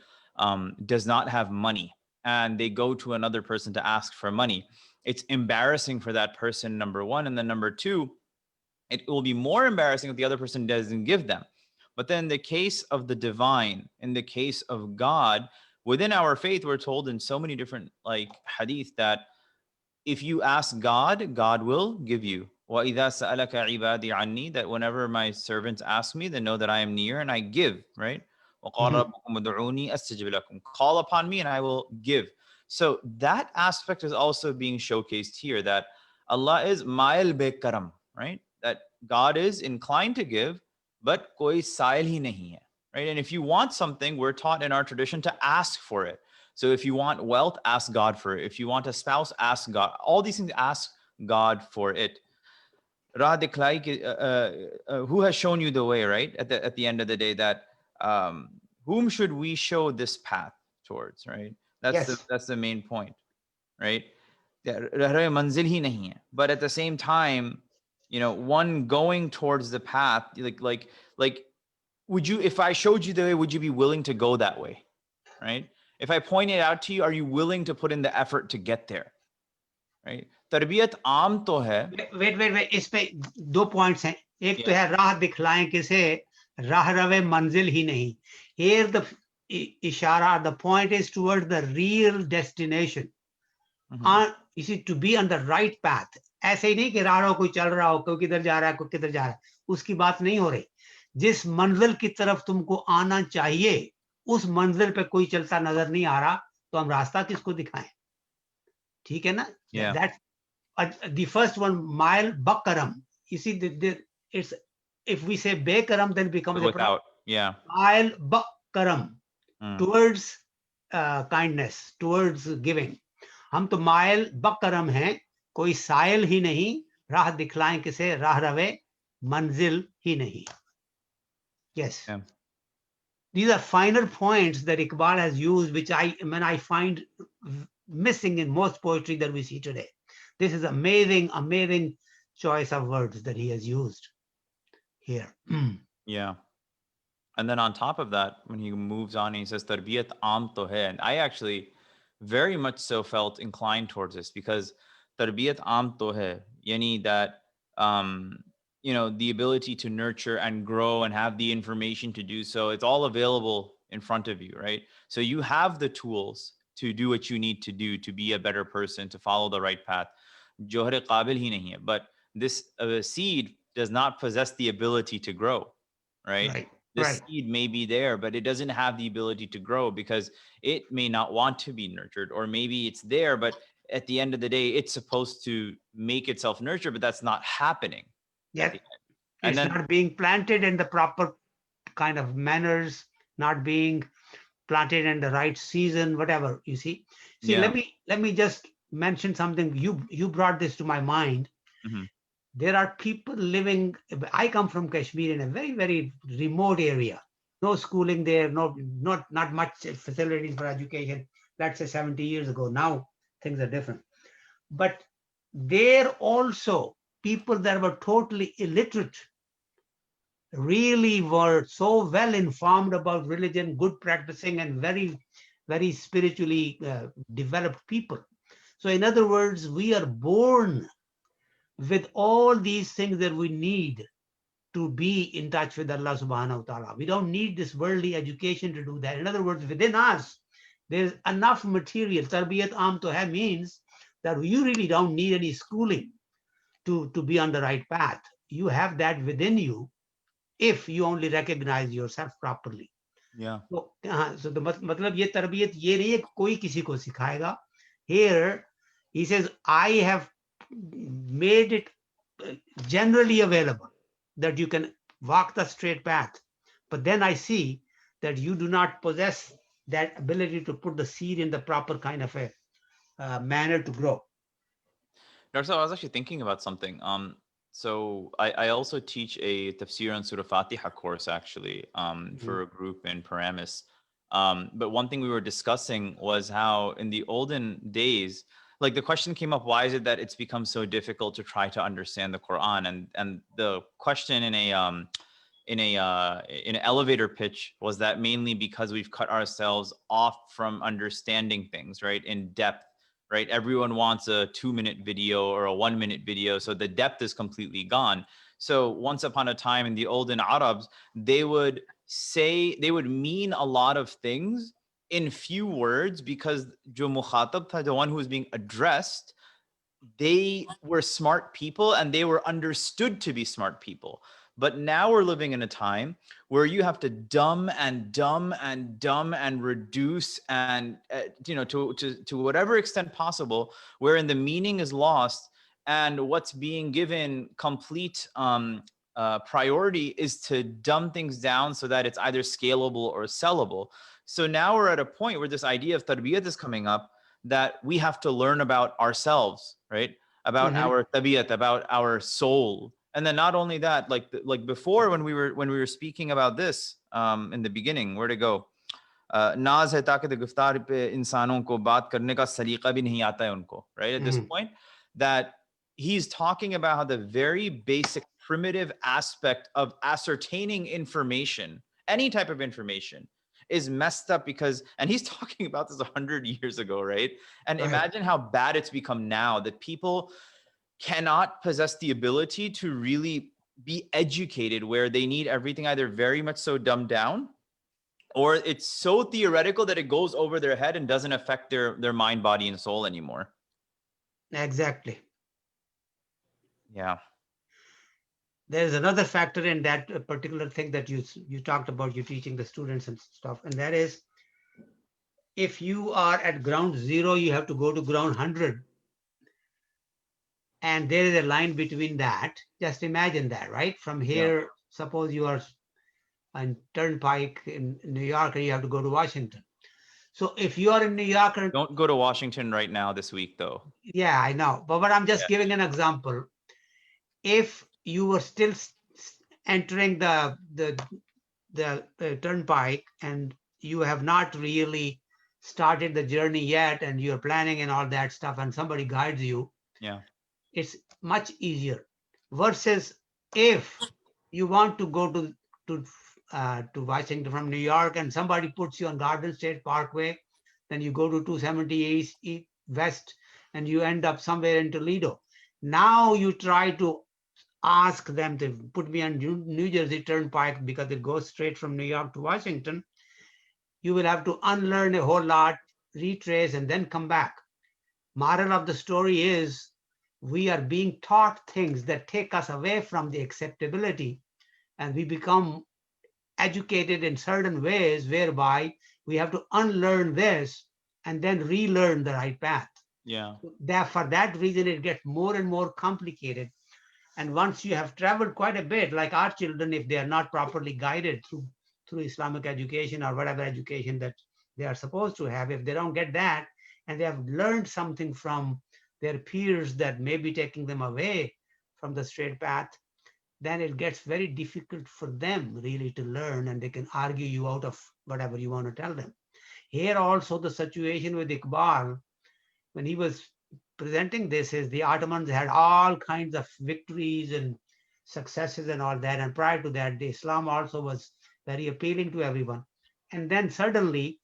does not have money and they go to another person to ask for money, it's embarrassing for that person, number one. And then number two, it will be more embarrassing if the other person doesn't give them. But then in the case of the divine, in the case of God, within our faith, we're told in so many different like hadith that if you ask God, God will give you. وَإِذَا سَأَلَكَ عِبَادِي عَنِّي, that whenever my servants ask me, they know that I am near and I give, right? وَقَالَ رَبُّكُمُ ادْعُونِي أَسْتَجِبْ لَكُمْ, call upon me and I will give. So that aspect is also being showcased here, that Allah is ma'il be karam, right? That God is inclined to give, but koi sail hi nahi hai, right? And if you want something, we're taught in our tradition to ask for it. So if you want wealth, ask God for it. If you want a spouse, ask God. All these things, ask God for it. Rah dikhai ki, who has shown you the way, right? At the end of the day, that whom should we show this path towards, right? That's the main point, right? Manzil hi nahi hai. But at the same time, you know, one going towards the path, like, would you, if I showed you the way, would you be willing to go that way, right? If I point it out to you, are you willing to put in the effort to get there, right? तरबियत आम तो है. Wait इस पे दो points हैं. एक तो है राह दिखलाएं किसे, राह रवे मंजिल ही नहीं. Here the इशारा, the point is towards the real destination. You see, to be on the right path. ऐसे ही नहीं कि राह कोई चल रहा हो, कोई किधर जा रहा है, कोई किधर जा रहा है, उसकी बात नहीं हो रही. जिस मंजिल की तरफ तुमको आना चाहिए, उस मंजिल पे कोई चलता नजर नहीं आ रहा, तो हम रास्ता किसको दिखाएं? ठीक है ना? That's the first one, mile bakaram. You see, it's, if we say bekaram, then it becomes without, mile bakaram, towards kindness, towards giving. हम तो माइल बकरम हैं, कोई साइल ही नहीं, राह दिखलाएं किसे, राह रवे मंजिल ही नहीं. Yes. These are finer points that Iqbal has used, which I find missing in most poetry that we see today. This is amazing choice of words that he has used here. Yeah. And then on top of that, when he moves on, he says, Tarbiyat aam to hai. And I actually very much so felt inclined towards this, because Tarbiyat aam to hai, yani that, you know, the ability to nurture and grow and have the information to do so, it's all available in front of you, right? So you have the tools to do what you need to do to be a better person, to follow the right path. Johar qabil hi nahi hai. But this seed does not possess the ability to grow, right? This seed may be there, but it doesn't have the ability to grow because it may not want to be nurtured, or maybe it's there, but at the end of the day, it's supposed to make itself nurture, but that's not happening. Yeah, it's not being planted in the proper kind of manners, not being planted in the right season, whatever. You see. Let me just mention something. You brought this to my mind. There are people living. I come from Kashmir, in a very, very remote area. No schooling there. Not much facilities for education. Let's say 70 years ago. Now things are different. But there also people that were totally illiterate really were so well informed about religion, good practicing, and very, very spiritually developed people. So in other words, we are born with all these things that we need to be in touch with Allah subhanahu wa ta'ala. We don't need this worldly education to do that. In other words, within us, there's enough material. Tarbiyat aam to hai means that you really don't need any schooling to be on the right path. You have that within you if you only recognize yourself properly. So the matlab ye tarbiyat ye nahi hai koi kisi ko sikhayega. Here he says, I have made it generally available that you can walk the straight path. But then I see that you do not possess that ability to put the seed in the proper kind of a manner to grow. Dr. I was actually thinking about something. So I also teach a Tafsir on Surah Fatiha course, actually, for a group in Paramus. But one thing we were discussing was how in the olden days, like the question came up, why is it that it's become so difficult to try to understand the Quran? And the question in an elevator pitch was that mainly because we've cut ourselves off from understanding things, right, in depth. Right, everyone wants a 2-minute video or a 1-minute video, so the depth is completely gone. So once upon a time in the olden Arabs, they would mean a lot of things in few words, because jo mukhatab tha, the one who was being addressed, they were smart people and they were understood to be smart people. But now we're living in a time where you have to dumb and reduce and to whatever extent possible, wherein the meaning is lost and what's being given complete priority is to dumb things down so that it's either scalable or sellable. So now we're at a point where this idea of tarbiyat is coming up, that we have to learn about ourselves, right? About our tabiyat, about our soul. And then not only that, like before when we were speaking about this in the beginning, where to go? नाज है ताकि गुफ्तार पे इंसानों को बात करने का सलीका भी नहीं आता है उनको, right? At this point, that he's talking about how the very basic primitive aspect of ascertaining information, any type of information, is messed up because, and he's talking about this 100 years ago, right? And imagine how bad it's become now, that people cannot possess the ability to really be educated, where they need everything either very much so dumbed down, or it's so theoretical that it goes over their head and doesn't affect their mind, body, and soul anymore. Exactly. Yeah. There's another factor in that particular thing that you talked about, you teaching the students and stuff, and that is, if you are at ground zero, you have to go to ground 100. And there is a line between that. Just imagine that, right? From here, suppose you are on Turnpike in New York and you have to go to Washington. So if you are in New York, don't go to Washington right now this week, though. Yeah, I know, but I'm just giving an example. If you were still entering the Turnpike and you have not really started the journey yet, and you're planning and all that stuff, and somebody guides you, it's much easier. Versus if you want to go to Washington from New York and somebody puts you on Garden State Parkway, then you go to 270 East West and you end up somewhere in Toledo. Now you try to ask them to put me on New Jersey Turnpike because it goes straight from New York to Washington. You will have to unlearn a whole lot, retrace, and then come back. Moral of the story is, we are being taught things that take us away from the acceptability, and we become educated in certain ways whereby we have to unlearn this and then relearn the right path. For that reason, it gets more and more complicated. And once you have traveled quite a bit, like our children, if they are not properly guided through Islamic education or whatever education that they are supposed to have, if they don't get that and they have learned something from their peers that may be taking them away from the straight path, then it gets very difficult for them really to learn, and they can argue you out of whatever you want to tell them. Here also the situation with Iqbal, when he was presenting this, is the Ottomans had all kinds of victories and successes and all that, and prior to that, the Islam also was very appealing to everyone. And then suddenly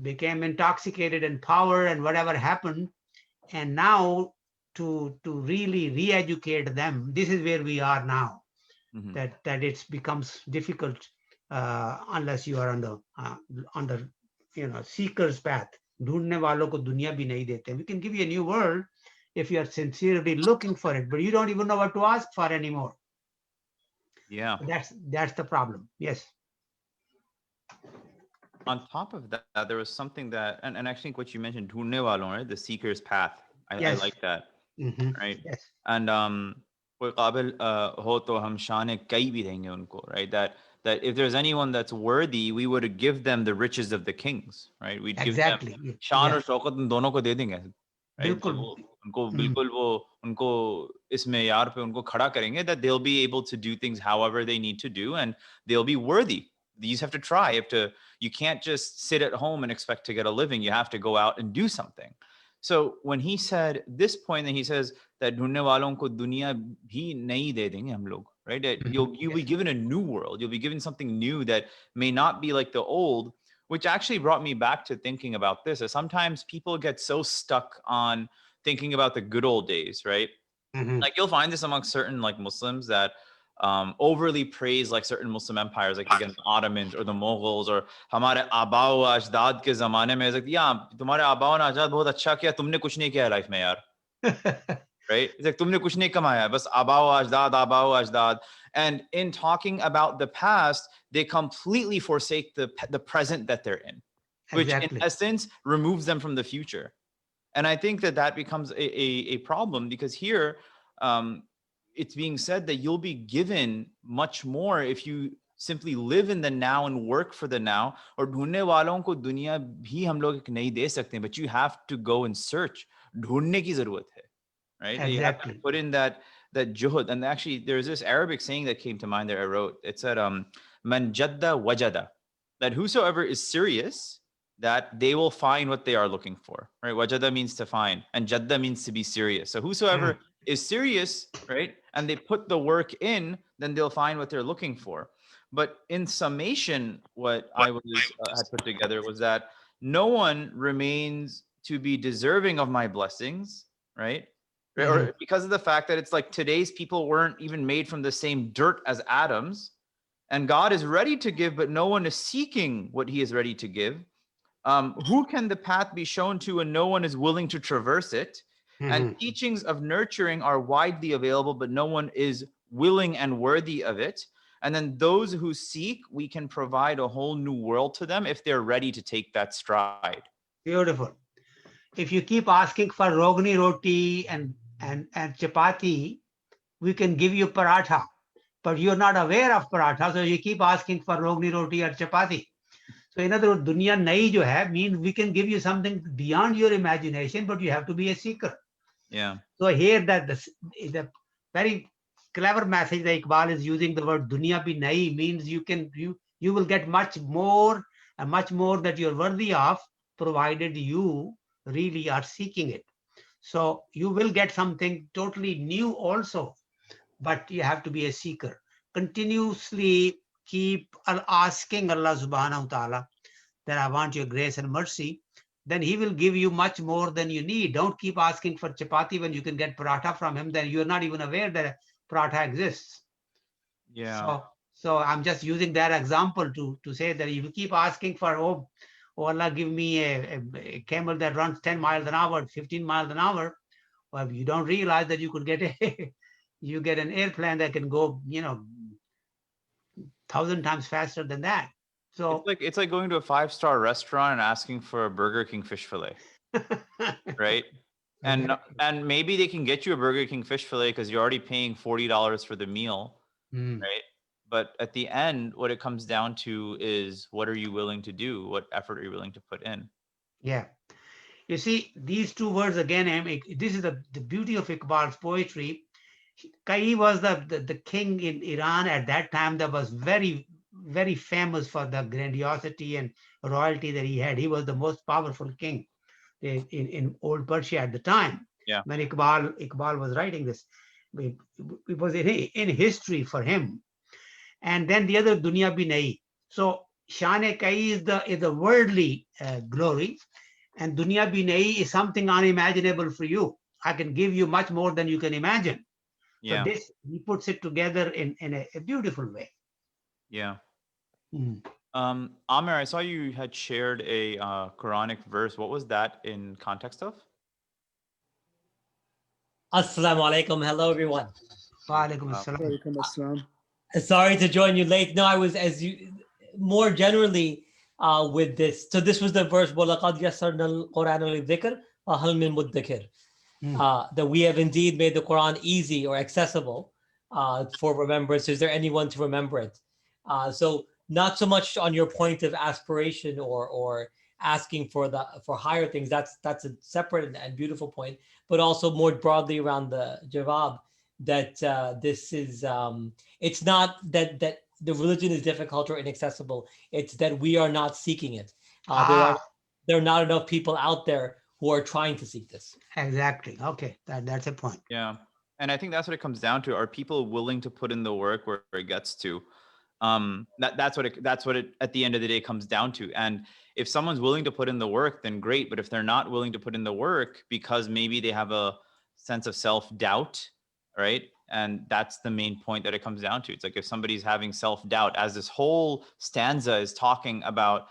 became intoxicated in power and whatever happened, and now to really re-educate them, this is where we are now. That it becomes difficult unless you are under seeker's path. ढूंढने वालों को दुनिया भी नहीं देते. We can give you a new world if you are sincerely looking for it, but you don't even know what to ask for anymore. Yeah, that's the problem. Yes. On top of that, there was something that, and I think what you mentioned, ढूंढने वालों, right? The seeker's path. I like that. Right. Yes. And कोई काबिल हो तो हम शान कई भी देंगे उनको, right? That if there's anyone that's worthy, we would give them the riches of the kings, right? We'd give them शान और शौकत उन दोनों को दे देंगे, right? उनको बिल्कुल वो उनको इस मेयार पे उनको खड़ा करेंगे, that they'll be able to do things however they need to do, and they'll be worthy. You just have to try. You can't just sit at home and expect to get a living. You have to go out and do something. So when he said this point, then he says that ढूंढने वालों को दुनिया भी नहीं दे देंगे हम लोग, right? That you'll be given a new world. You'll be given something new that may not be like the old, which actually brought me back to thinking about this. As sometimes people get so stuck on thinking about the good old days, right? Like you'll find this amongst certain like Muslims that overly praise like certain Muslim empires, like again the Ottomans or the Mughals or हमारे आबाओ अजदाद के ज़माने में, like yeah, तुम्हारे आबाओ ने अजदाद बहुत अच्छा किया, तुमने कुछ नहीं किया लाइफ में यार, right? It's like तुमने कुछ नहीं कमाया, बस आबाओ अजदाद. And in talking about the past, they completely forsake the present that they're in, which in Exactly. essence removes them from the future. And I think that becomes a problem, because here it's being said that you'll be given much more if you simply live in the now and work for the now. और ढूंढने वालों को दुनिया भी हम लोग नहीं दे सकते, but you have to go and search. ढूंढने की जरूरत है, right? You have to Exactly. put in that juhud. And actually, there's this Arabic saying that came to mind that I wrote. It said, "Man jadda wajada," that whosoever is serious, that they will find what they are looking for, right? Wajada means to find, and jadda means to be serious. So whosoever is serious, right, and they put the work in, then they'll find what they're looking for. But in summation, what I had put together was that no one remains to be deserving of my blessings, right? Or because of the fact that it's like today's people weren't even made from the same dirt as atoms, and God is ready to give, but no one is seeking what he is ready to give. Who can the path be shown to, and no one is willing to traverse it? And teachings of nurturing are widely available, but no one is willing and worthy of it. And then those who seek, we can provide a whole new world to them if they're ready to take that stride. Beautiful. If you keep asking for rogni roti and chapati, we can give you paratha, but you're not aware of paratha, so you keep asking for rogni roti or chapati. So in other words, dunya nahi jo hai means we can give you something beyond your imagination, but you have to be a seeker. Yeah. So here that the very clever message that Iqbal is using, the word dunya bhi nahi means you will get much more and much more that you're worthy of, provided you really are seeking it. So you will get something totally new also, but you have to be a seeker. Continuously keep asking Allah subhanahu wa ta'ala that I want your grace and mercy, then he will give you much more than you need. Don't keep asking for chapati when you can get paratha from him, then you're not even aware that paratha exists. Yeah. So I'm just using that example to say that if you keep asking for, oh Allah, give me a camel that runs 10 miles an hour, 15 miles an hour, well, you don't realize that you could get you get an airplane that can go, 1,000 times faster than that. So it's like going to a 5-star restaurant and asking for a Burger King fish fillet, right? And maybe they can get you a Burger King fish fillet because you're already paying $40 for the meal, right? But at the end, what it comes down to is, what are you willing to do? What effort are you willing to put in? Yeah. You see, these two words again, this is the beauty of Iqbal's poetry. Kai was the king in Iran at that time that was very, very famous for the grandiosity and royalty that he had. He was the most powerful king in old Persia at the time. Yeah. When Iqbal was writing this, it was in history for him. And then the other dunya bhi nahi. So Shane Kai is the worldly glory, and dunya bhi nahi is something unimaginable for you. I can give you much more than you can imagine. Yeah. So this, he puts it together in a beautiful way. Yeah. Amir, I saw you had shared a Quranic verse. What was that in context of? Assalamu alaikum. Hello, everyone. Wa alaikum assalam. Sorry to join you late. No, I was, as you more generally with this. So this was the verse, وَلَقَدْ يَسَّرْنَا الْقُرْآنَ لِلذِّكْرِ وَهَلْ مِن مُدَّكِرٍ. That we have indeed made the Quran easy or accessible for remembrance. Is there anyone to remember it? So not so much on your point of aspiration or asking for higher things. That's a separate and beautiful point, but also more broadly around the jawab, that this is it's not that the religion is difficult or inaccessible. It's that we are not seeking it. There are not enough people out there who are trying to seek this. Exactly. Okay, that's a point. Yeah, and I think that's what it comes down to. Are people willing to put in the work where it gets to? That's what it at the end of the day comes down to. And if someone's willing to put in the work, then great. But if they're not willing to put in the work because maybe they have a sense of self-doubt, right? And that's the main point that it comes down to. It's like if somebody's having self-doubt, as this whole stanza is talking about,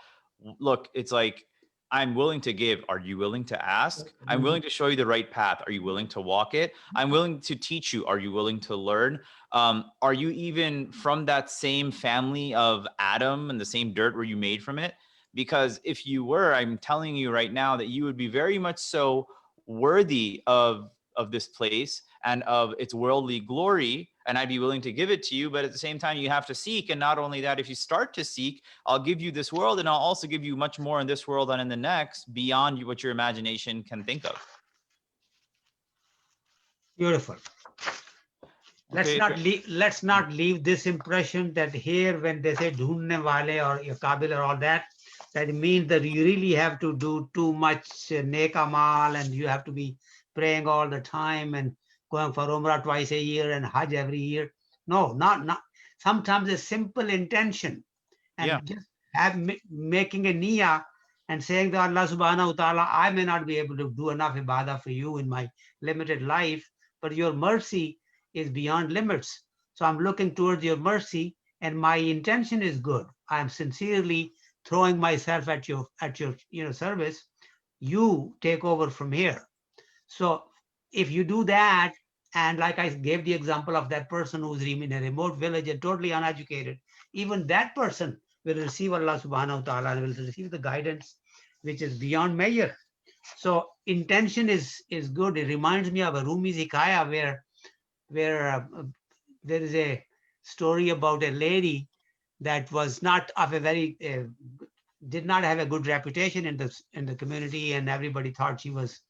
look, it's like I'm willing to give. Are you willing to ask? I'm willing to show you the right path. Are you willing to walk it? I'm willing to teach you. Are you willing to learn? Are you even from that same family of Adam and the same dirt were you made from it? Because if you were, I'm telling you right now that you would be very much so worthy of this place and of its worldly glory, and I'd be willing to give it to you. But at the same time, you have to seek. And not only that, if you start to seek, I'll give you this world, and I'll also give you much more in this world and in the next beyond what your imagination can think of. Beautiful. Okay. Let's not leave this impression that here when they say dhoonne wale or Qabil or all that, that means that you really have to do too much nek amal and you have to be praying all the time and going for Umrah twice a year and Hajj every year. No, not. Sometimes a simple intention and just making a niyyah and saying to Allah subhanahu wa ta'ala, I may not be able to do enough ibadah for you in my limited life, but your mercy is beyond limits. So I'm looking towards your mercy and my intention is good. I'm sincerely throwing myself at your service. You take over from here. So if you do that, and like I gave the example of that person who's in a remote village and totally uneducated, even that person will receive Allah subhanahu wa ta'ala and will receive the guidance which is beyond measure. So intention is good. It reminds me of a Rumi's Hikaya where there is a story about a lady that was not of a very did not have a good reputation in the community, and everybody thought she was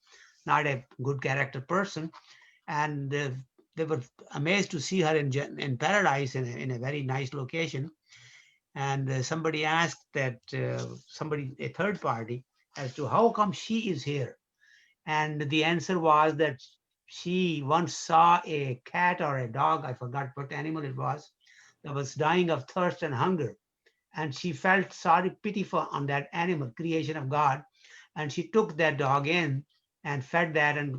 not a good character person, and they were amazed to see her in paradise in a very nice location. And somebody asked that a third party, as to how come she is here, and the answer was that she once saw a cat or a dog, I forgot what animal it was, that was dying of thirst and hunger. And she felt sorry, pity on that animal, creation of God. And she took that dog in and fed that and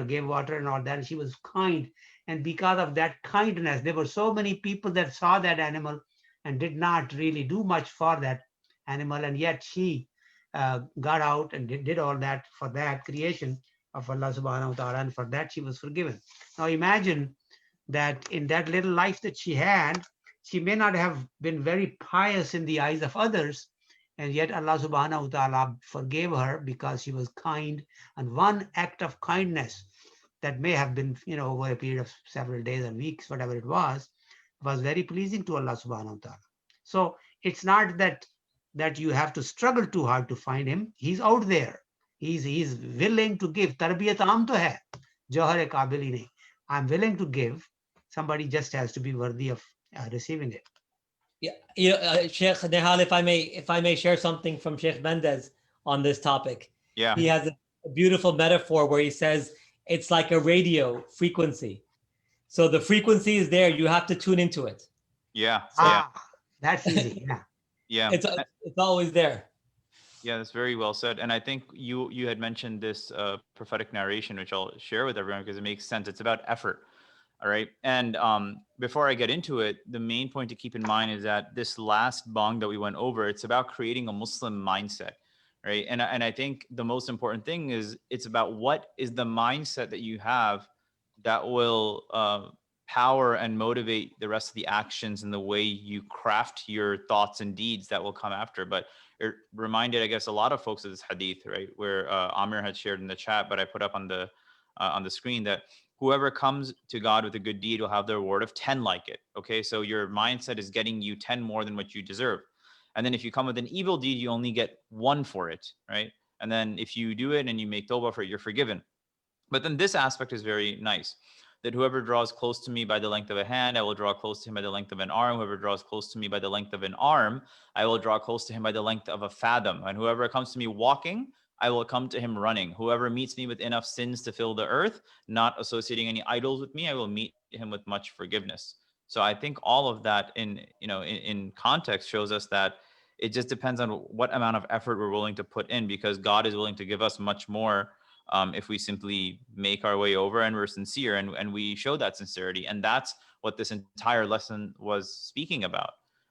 gave water and all that. And she was kind. And because of that kindness, there were so many people that saw that animal and did not really do much for that animal. And yet she got out and did all that for that creation of Allah subhanahu wa ta'ala. And for that she was forgiven. Now imagine that in that little life that she had, she may not have been very pious in the eyes of others, and yet Allah subhanahu wa ta'ala forgave her because she was kind. And one act of kindness that may have been, over a period of several days and weeks, whatever it was very pleasing to Allah subhanahu wa ta'ala. So it's not that you have to struggle too hard to find him. He's out there. He's willing to give. Tarbiyat aam to hai, jawhar kabili nahi. I'm willing to give. Somebody just has to be worthy of receiving it. Yeah, Sheikh Nihal, if I may share something from Sheikh Mendez on this topic. Yeah. He has a beautiful metaphor where he says it's like a radio frequency. So the frequency is there. You have to tune into it. Yeah. That's easy. Yeah. Yeah. It's always there. Yeah, that's very well said. And I think you had mentioned this prophetic narration, which I'll share with everyone because it makes sense. It's about effort. All right. And before I get into it, the main point to keep in mind is that this last bong that we went over, it's about creating a Muslim mindset. Right. And I think the most important thing is it's about what is the mindset that you have that will power and motivate the rest of the actions and the way you craft your thoughts and deeds that will come after. But it reminded, I guess, a lot of folks of this hadith, right, where Amir had shared in the chat, but I put up on the screen that whoever comes to God with a good deed will have the reward of 10 like it. Okay, so your mindset is getting you 10 more than what you deserve. And then if you come with an evil deed, you only get 1 for it, right? And then if you do it and you make tawbah for it, you're forgiven. But then this aspect is very nice, that whoever draws close to me by the length of a hand, I will draw close to him by the length of an arm. Whoever draws close to me by the length of an arm, I will draw close to him by the length of a fathom. And whoever comes to me walking, I will come to him running. Whoever meets me with enough sins to fill the earth, not associating any idols with me, I will meet him with much forgiveness. So I think all of that in context shows us that it just depends on what amount of effort we're willing to put in, because God is willing to give us much more if we simply make our way over and we're sincere and we show that sincerity. And that's what this entire lesson was speaking about,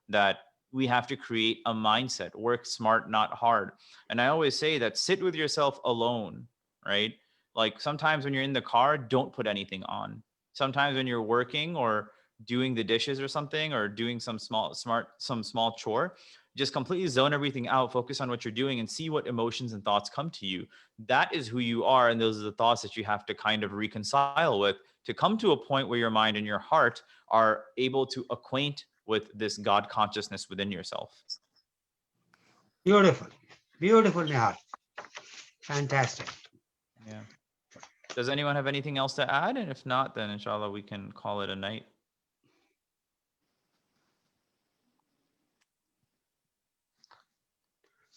that we have to create a mindset, work smart, not hard. And I always say that sit with yourself alone, right? Like sometimes when you're in the car, don't put anything on. Sometimes when you're working or doing the dishes or something, or doing some small chore, just completely zone everything out, focus on what you're doing, and see what emotions and thoughts come to you. That is who you are, and those are the thoughts that you have to kind of reconcile with to come to a point where your mind and your heart are able to acquaint with this God consciousness within yourself. Beautiful. Beautiful, Nihal. Fantastic. Yeah. Does anyone have anything else to add? And if not, then inshallah we can call it a night.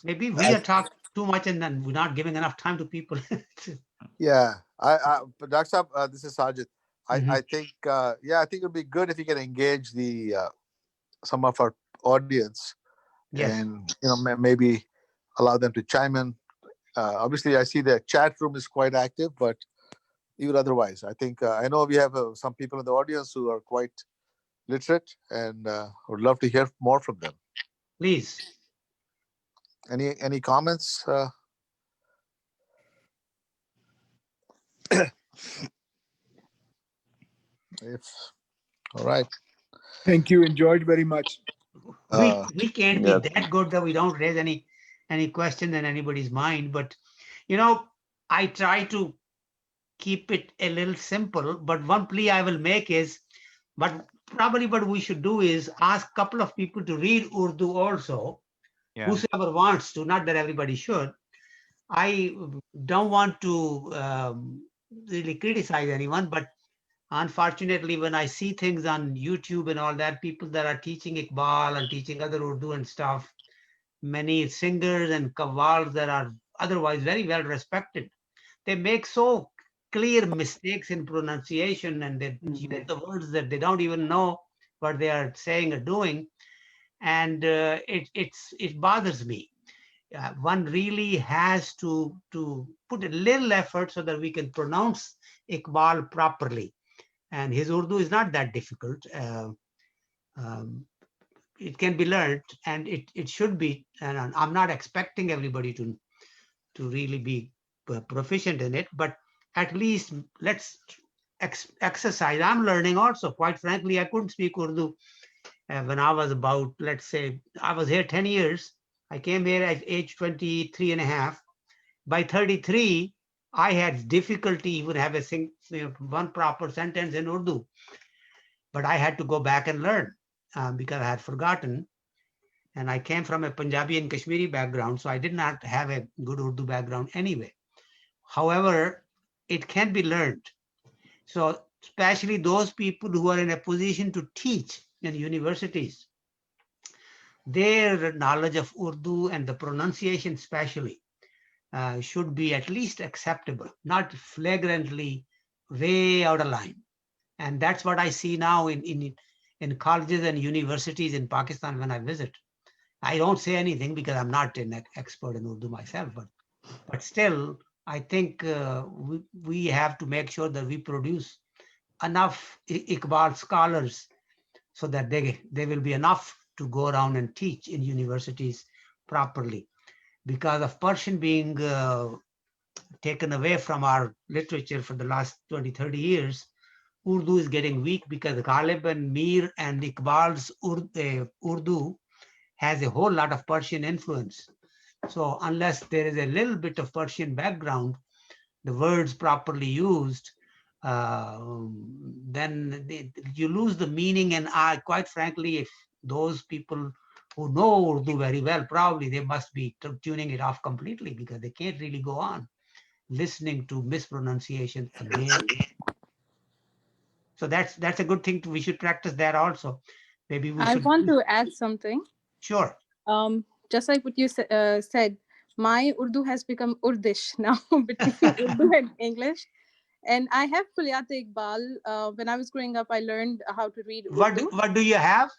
Maybe we are talking too much and then we're not giving enough time to people. Yeah, but Dr. Saab, this is Sajid. Mhm. I think, I think it'd be good if you can engage the some of our audience, Yes. and maybe allow them to chime in. Obviously, I see the chat room is quite active, but even otherwise, I think I know we have some people in the audience who are quite literate, and would love to hear more from them. Please. Any comments? If all right. Thank you. Enjoyed very much. We can't be Yeah. that good that we don't raise any question in anybody's mind. But I try to keep it a little simple. But one plea I will make is, but probably what we should do is ask a couple of people to read Urdu also, Yeah. whosoever wants to. Not that everybody should. I don't want to really criticize anyone, but unfortunately, when I see things on YouTube and all that, people that are teaching Iqbal and teaching other Urdu and stuff, many singers and qawwals that are otherwise very well respected, they make so clear mistakes in pronunciation, and they use the words that they don't even know what they are saying or doing, and it bothers me. One really has to put a little effort so that we can pronounce Iqbal properly. And his Urdu is not that difficult. Um, it can be learned, and it should be. And I'm not expecting everybody to really be proficient in it, but at least let's exercise. I'm learning also. Quite frankly, I couldn't speak Urdu when I was about, let's say, I was here 10 years. I came here at age 23 and a half. By 33, I had difficulty even have one proper sentence in Urdu. But I had to go back and learn because I had forgotten. And I came from a Punjabi and Kashmiri background, so I did not have a good Urdu background anyway. However, it can be learned. So especially those people who are in a position to teach in universities, their knowledge of Urdu and the pronunciation especially should be at least acceptable, not flagrantly way out of line. And that's what I see now in colleges and universities in Pakistan when I visit. I don't say anything because I'm not an expert in Urdu myself, but still, I think we have to make sure that we produce enough Iqbal scholars so that they will be enough to go around and teach in universities properly. Because of Persian being taken away from our literature for the last 20, 30 years, Urdu is getting weak because Ghalib and Mir and Iqbal's Urdu has a whole lot of Persian influence. So unless there is a little bit of Persian background, the words properly used, then you lose the meaning. And quite frankly, if those people who know Urdu very well, probably they must be tuning it off completely because they can't really go on listening to mispronunciation again. So that's a good thing. We should practice that also. Maybe we I should. want to add something. Sure. Just like what you said, my Urdu has become Urdish now between Urdu and English. And I have Kulliyat Iqbal. When I was growing up, I learned how to read Urdu. What do you have?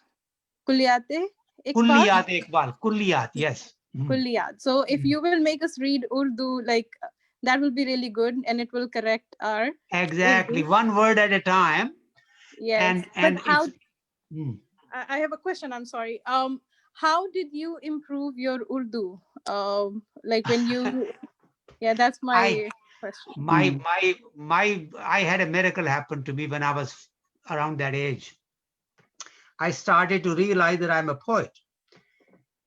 Kulliyat Iqbal. Kulliyat Iqbal. Kulliyat, yes. Kulliyat. So if you will make us read Urdu, like that will be really good, and it will correct our Exactly, Urdu. one word at a time. Yes. And but how? it's, I have a question. I'm sorry. how did you improve your Urdu? Like when you, yeah, that's I my question. I had a miracle happen to me when I was around that age. I started to realize that I'm a poet.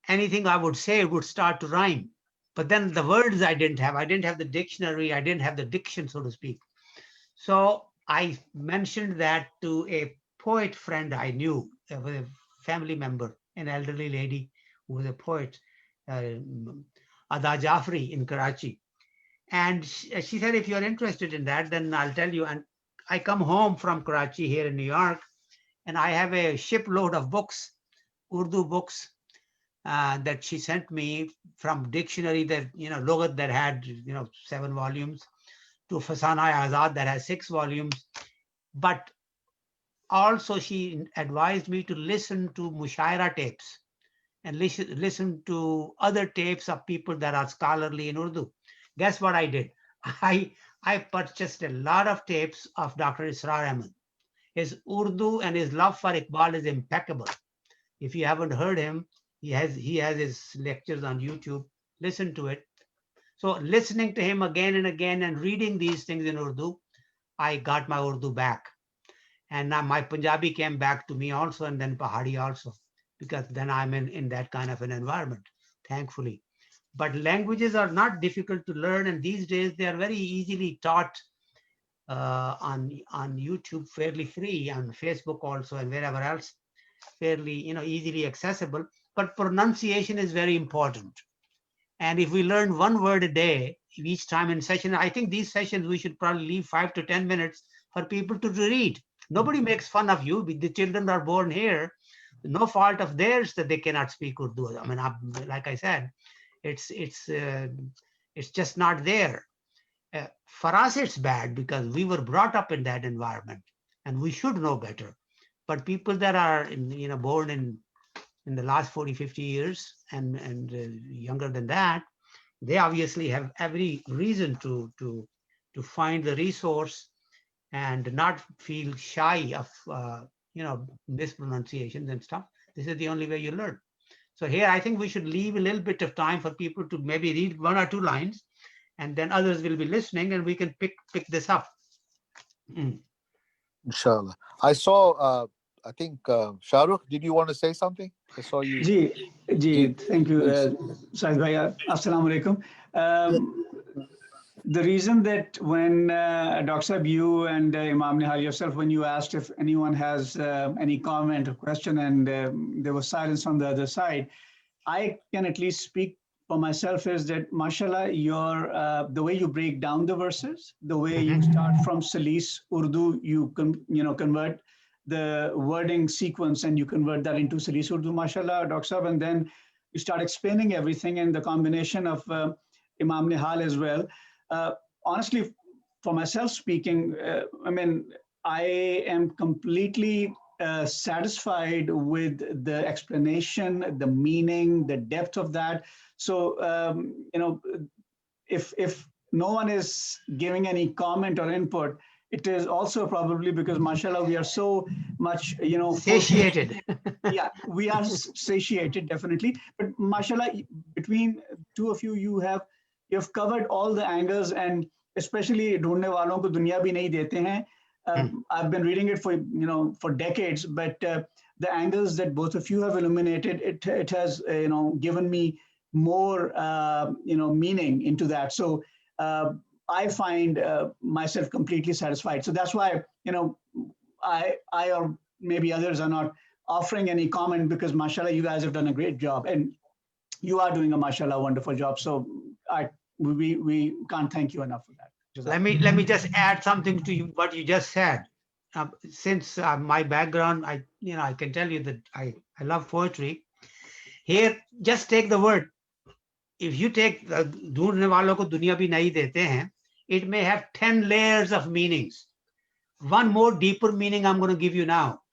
Anything I would say would start to rhyme. But then the words I didn't have. I didn't have the dictionary. I didn't have the diction, so to speak. So I mentioned that to a poet friend I knew, a family member, an elderly lady who was a poet, Ada Jafri in Karachi. And she said, if you're interested in that, then I'll tell you. And I come home from Karachi here in New York, and I have a shipload of books, Urdu books, that she sent me, from dictionary that, Logat that had, 7 volumes, to Fasana Azad that has 6 volumes. But also she advised me to listen to Mushaira tapes and listen to other tapes of people that are scholarly in Urdu. Guess what I did? I purchased a lot of tapes of Dr. Israr Ahmed. His Urdu and his love for Iqbal is impeccable. If you haven't heard him, he has his lectures on YouTube. Listen to it. So listening to him again and again and reading these things in Urdu, I got my Urdu back. And now my Punjabi came back to me also, and then Pahadi also, because then I'm in that kind of an environment, thankfully. But languages are not difficult to learn, and these days they are very easily taught on YouTube, fairly free, on Facebook also, and wherever else, fairly easily accessible. But pronunciation is very important. And if we learn one word a day, each time in session, I think these sessions we should probably leave 5 to 10 minutes for people to read. Nobody makes fun of you. The children are born here. No fault of theirs that they cannot speak Urdu. I mean, like I said, it's just not there. For us, it's bad because we were brought up in that environment, and we should know better. But people that are born in the last 40, 50 years and younger than that, they obviously have every reason to find the resource and not feel shy of mispronunciations and stuff. This is the only way you learn. So here I think we should leave a little bit of time for people to maybe read 1 or 2 lines, and then others will be listening, and we can pick this up. Inshallah. I saw I think Shahrukh, did you want to say something? I saw you. Ji, thank you, Said Bhai. Assalamu alaikum. The reason that when Dr. Saab, you and Imam Nihal yourself, when you asked if anyone has any comment or question, and there was silence from the other side, I can at least speak for myself is that, mashallah, your the way you break down the verses, the way you start from Salis Urdu, you convert the wording sequence and you convert that into Salis Urdu, mashallah, Dr. Saab, and then you start explaining everything, and the combination of Imam Nihal as well. Honestly, for myself speaking, I mean, I am completely satisfied with the explanation, the meaning, the depth of that. So, if no one is giving any comment or input, it is also probably because, mashallah, we are so much, satiated. Yeah, we are satiated, definitely. But mashallah, between two of you, you have covered all the angles, and especially ढूंढने वालों को दुनिया भी नहीं देते हैं. I've been reading it for decades, but the angles that both of you have illuminated, it has given me more meaning into that. So I find myself completely satisfied. So that's why I or maybe others are not offering any comment, because mashallah, you guys have done a great job, and you are doing a mashallah wonderful job. So we can't thank you enough for that. Let me just add something to what you just said. Since my background, I can tell you that I love poetry. Here, just take the word. If you take ढूंढने वालों को दुनिया भी नहीं देते हैं, it may have 10 layers of meanings. One more deeper meaning I'm going to give you now.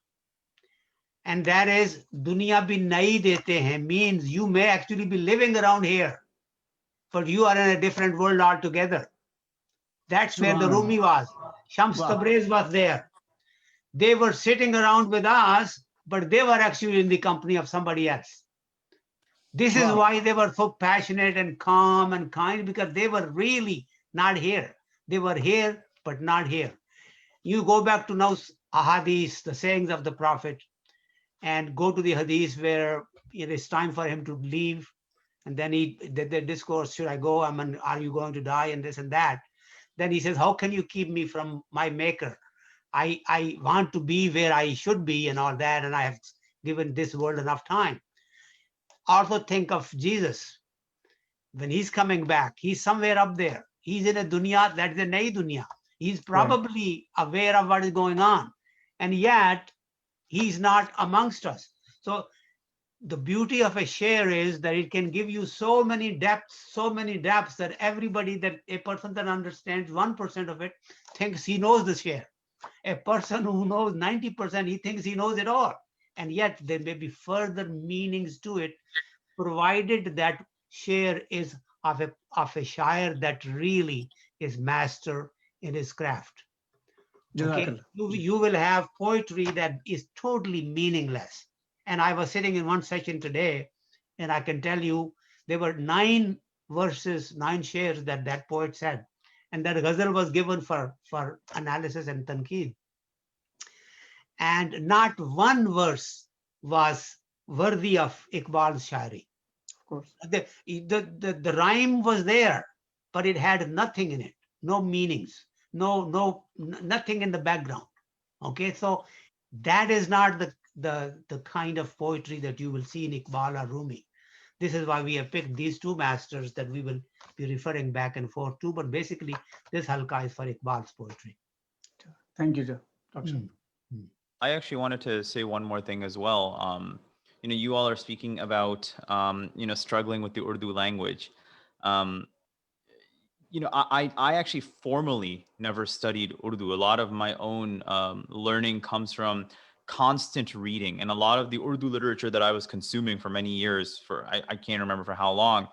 And that is, दुनिया भी नहीं देते हैं means you may actually be living around here, but you are in a different world altogether. That's where the Rumi was. Shams Tabriz was there. They were sitting around with us, but they were actually in the company of somebody else. This is Wow. why they were so passionate and calm and kind, because they were really not here. They were here, but not here. You go back to now ahadith, the sayings of the Prophet, and go to the hadith where it is time for him to leave. And then he did the discourse, should I go? Are you going to die? And this and that. Then he says, how can you keep me from my maker? I want to be where I should be and all that. And I have given this world enough time. Also think of Jesus. When he's coming back, he's somewhere up there. He's in a dunya, that is a nayi dunya. He's probably aware of what is going on. And yet, he's not amongst us. So the beauty of a share is that it can give you so many depths that everybody, that a person that understands 1% of it thinks he knows the share. A person who knows 90%, he thinks he knows it all. And yet there may be further meanings to it, provided that share is of a shair that really is master in his craft. Okay, you will have poetry that is totally meaningless. And I was sitting in one session today, and I can tell you there were 9 verses, 9 shares that poet said, and that ghazal was given for analysis and tanqeed. And not one verse was worthy of Iqbal's shairi. Of course. The rhyme was there, but it had nothing in it, no meanings, nothing in the background. Okay, so that is not the kind of poetry that you will see in Iqbal or Rumi. This is why we have picked these 2 masters that we will be referring back and forth to. But basically, this halqa is for Iqbal's poetry. Thank you, Dr. I actually wanted to say one more thing as well. You all are speaking about, struggling with the Urdu language. I actually formally never studied Urdu. A lot of my own learning comes from constant reading, and a lot of the Urdu literature that I was consuming for many years, I can't remember for how long,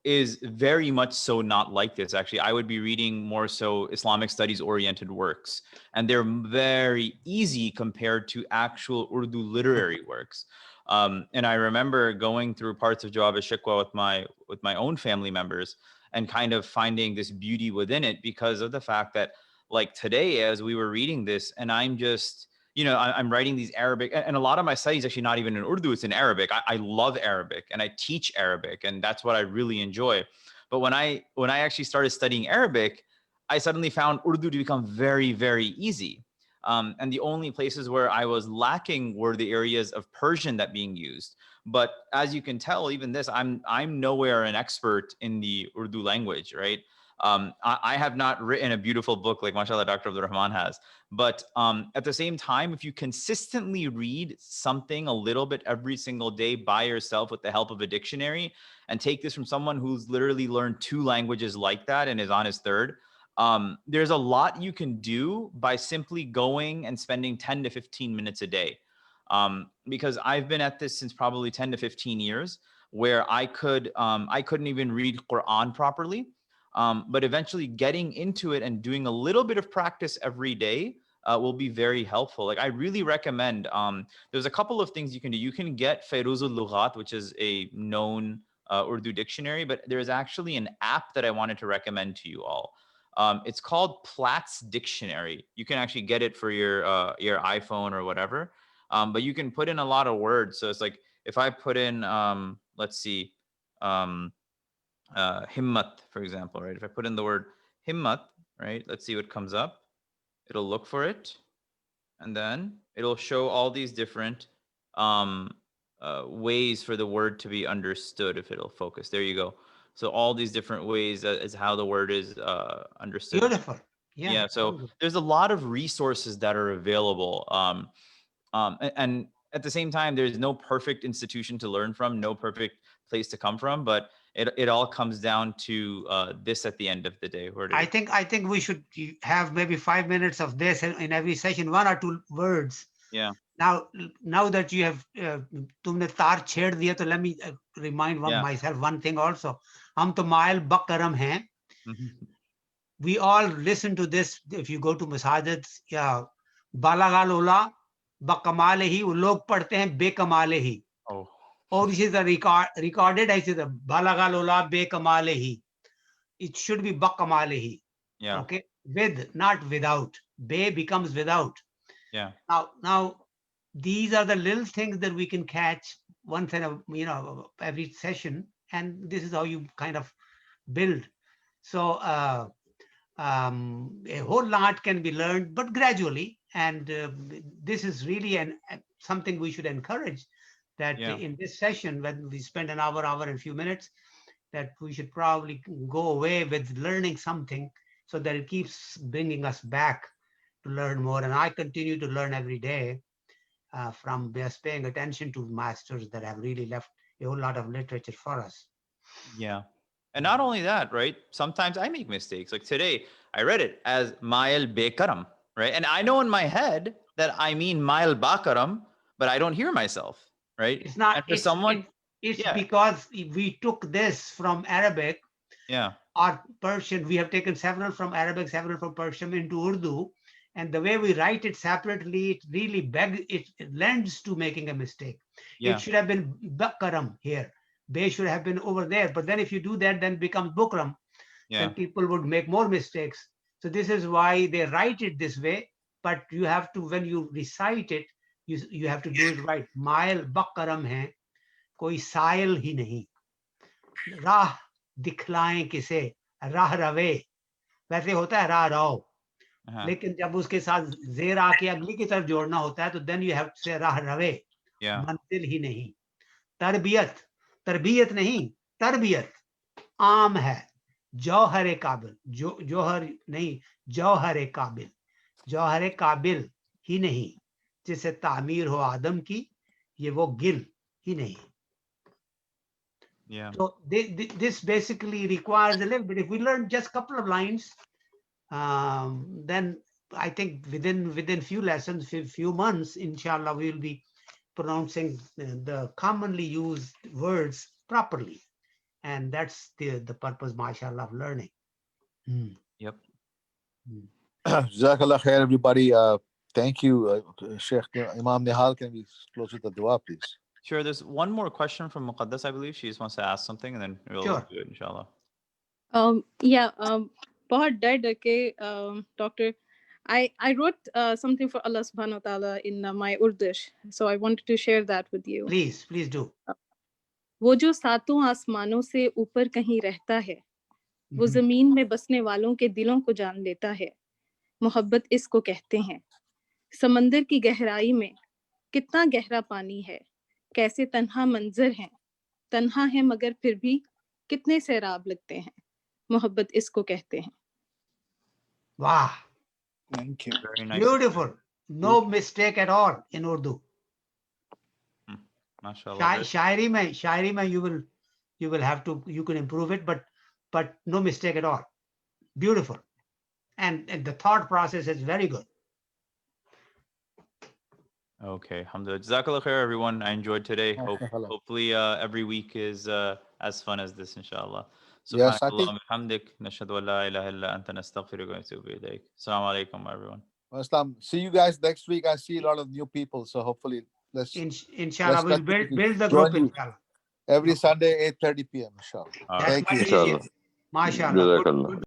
is very much so not like this. Actually, I would be reading more so Islamic studies oriented works, and they're very easy compared to actual Urdu literary works. And I remember going through parts of Jawab al-Shikwa with my own family members and kind of finding this beauty within it, because of the fact that, like today, as we were reading this, and I'm just, I'm writing these Arabic, and a lot of my studies actually not even in Urdu, it's in Arabic. I love Arabic, and I teach Arabic, and that's what I really enjoy. But when I actually started studying Arabic, I suddenly found Urdu to become very, very easy. And the only places where I was lacking were the areas of Persian that being used. But as you can tell, even this, I'm nowhere an expert in the Urdu language, right? I have not written a beautiful book like, mashallah, Dr. Abdul Rahman has. But at the same time, if you consistently read something a little bit every single day by yourself with the help of a dictionary, and take this from someone who's literally learned 2 languages like that and is on his 3rd, there's a lot you can do by simply going and spending 10 to 15 minutes a day. Because I've been at this since probably 10 to 15 years, where I couldn't even read Quran properly. But eventually getting into it and doing a little bit of practice every day will be very helpful. Like, I really recommend, there's a couple of things you can do. You can get Fairuzul Lughat, which is a known Urdu dictionary, but there's actually an app that I wanted to recommend to you all. It's called Platt's Dictionary. You can actually get it for your iPhone or whatever. But you can put in a lot of words. So it's like, if I put in, let's see, himmat, for example, right? If I put in the word himmat, right? Let's see what comes up. It'll look for it, and then it'll show all these different ways for the word to be understood if it'll focus. There you go. So all these different ways is how the word is understood. Beautiful. Yeah. So there's a lot of resources that are available. And at the same time, there's no perfect institution to learn from, no perfect place to come from, but it all comes down to this at the end of the day. I think we should have maybe 5 minutes of this in every session, 1 or 2 words. Yeah. Now that you have तुमने तार छेड़ दिया, तो let me remind myself one thing also. हम तो माइल buckram हैं. We all listen to this. If you go to masajid, या बालागाल उला बकमाले ही, वो लोग पढ़ते हैं बेकमाले ही. Oh. Or this is a recorded. I say the balagalola be kamalehi. It should be bakamalehi. Yeah. Okay, with, not without. Be becomes without. Yeah. Now, these are the little things that we can catch once in a, every session, and this is how you kind of build. So a whole lot can be learned, but gradually. And this is really something we should encourage. That Yeah. in this session, when we spend an hour and a few minutes, that we should probably go away with learning something, so that it keeps bringing us back to learn more. And I continue to learn every day from just paying attention to masters that have really left a whole lot of literature for us. Yeah. And not only that, right? Sometimes I make mistakes. Like today, I read it as Mail Bekaram, right? And I know in my head that I mean Mail Bakaram, but I don't hear myself, right? It's not, and for someone, it's yeah. because we took this from Arabic yeah, or Persian. We have taken several from Arabic, several from Persian into Urdu. And the way we write it separately, it really it lends to making a mistake. yeah, It should have been Bakaram here. Be should have been over there. But then if you do that, then it becomes Bukram. yeah, Then people would make more mistakes. So this is why they write it this way. But you have to, when you recite it, you have to do it right. Mail Bakaram hai, koi sail hi nahi. Rah दिखलाएं किसे, राह रवे. वैसे होता है राह रहो. uh-huh. लेकिन जब उसके साथ जेर आके अगली की तरफ जोड़ना होता है, तो then you have to say राह रवे. yeah, मंजिल ही नहीं. तरबियत, तरबियत नहीं, तरबियत आम है. जौहर काबिल, जौहर नहीं, जौहर काबिल. जौहर काबिल ही नहीं, जिससे तामीर हो आदम की, ये वो गिल ही नहीं. yeah, So this basically requires a little bit. If we learn just a couple of lines, then I think within few lessons, few months, inshallah, we will be pronouncing the commonly used words properly. And that's the purpose, mashallah, of learning. yep. Jazakallah khair, everybody. Thank you, Sheikh Imam Nihal. Can we close with the dua, please? Sure. There's one more question from Muqaddas, I believe. She just wants to ask something, and then we'll Sure. do it, inshallah. बहुत डर डर के doctor, I wrote something for Allah subhanahu wa ta'ala in my Urdish, so I wanted to share that with you. Please do. वो जो सातों आसमानों से ऊपर कहीं रहता है, वो जमीन में बसने वालों के दिलों को जान लेता है. मोहब्बत इसको कहते हैं. समंदर की गहराई में कितना गहरा पानी है, कैसे तन्हा मंजर है, तन्हा है मगर फिर भी कितने सैराब लगते हैं. मोहब्बत इसको कहते हैं. Wow. Thank you. Very nice. Beautiful. No mistake at all in Urdu. MashaAllah. Shairi mein you will have to, you can improve it, but no mistake at all. Beautiful. And the thought process is very good. Okay, alhamdulillah. Jazakallah khair, everyone. I enjoyed today. Hopefully every week is as fun as this, inshallah. Yes, I think. Assalamu alaikum, everyone. Islam. See you guys next week. I see a lot of new people, so hopefully let's Inshallah, we'll build the join group, you inshallah. every Sunday 8:30 p.m. Inshallah. All right. Thank you. Mashallah. Jazakallah. Good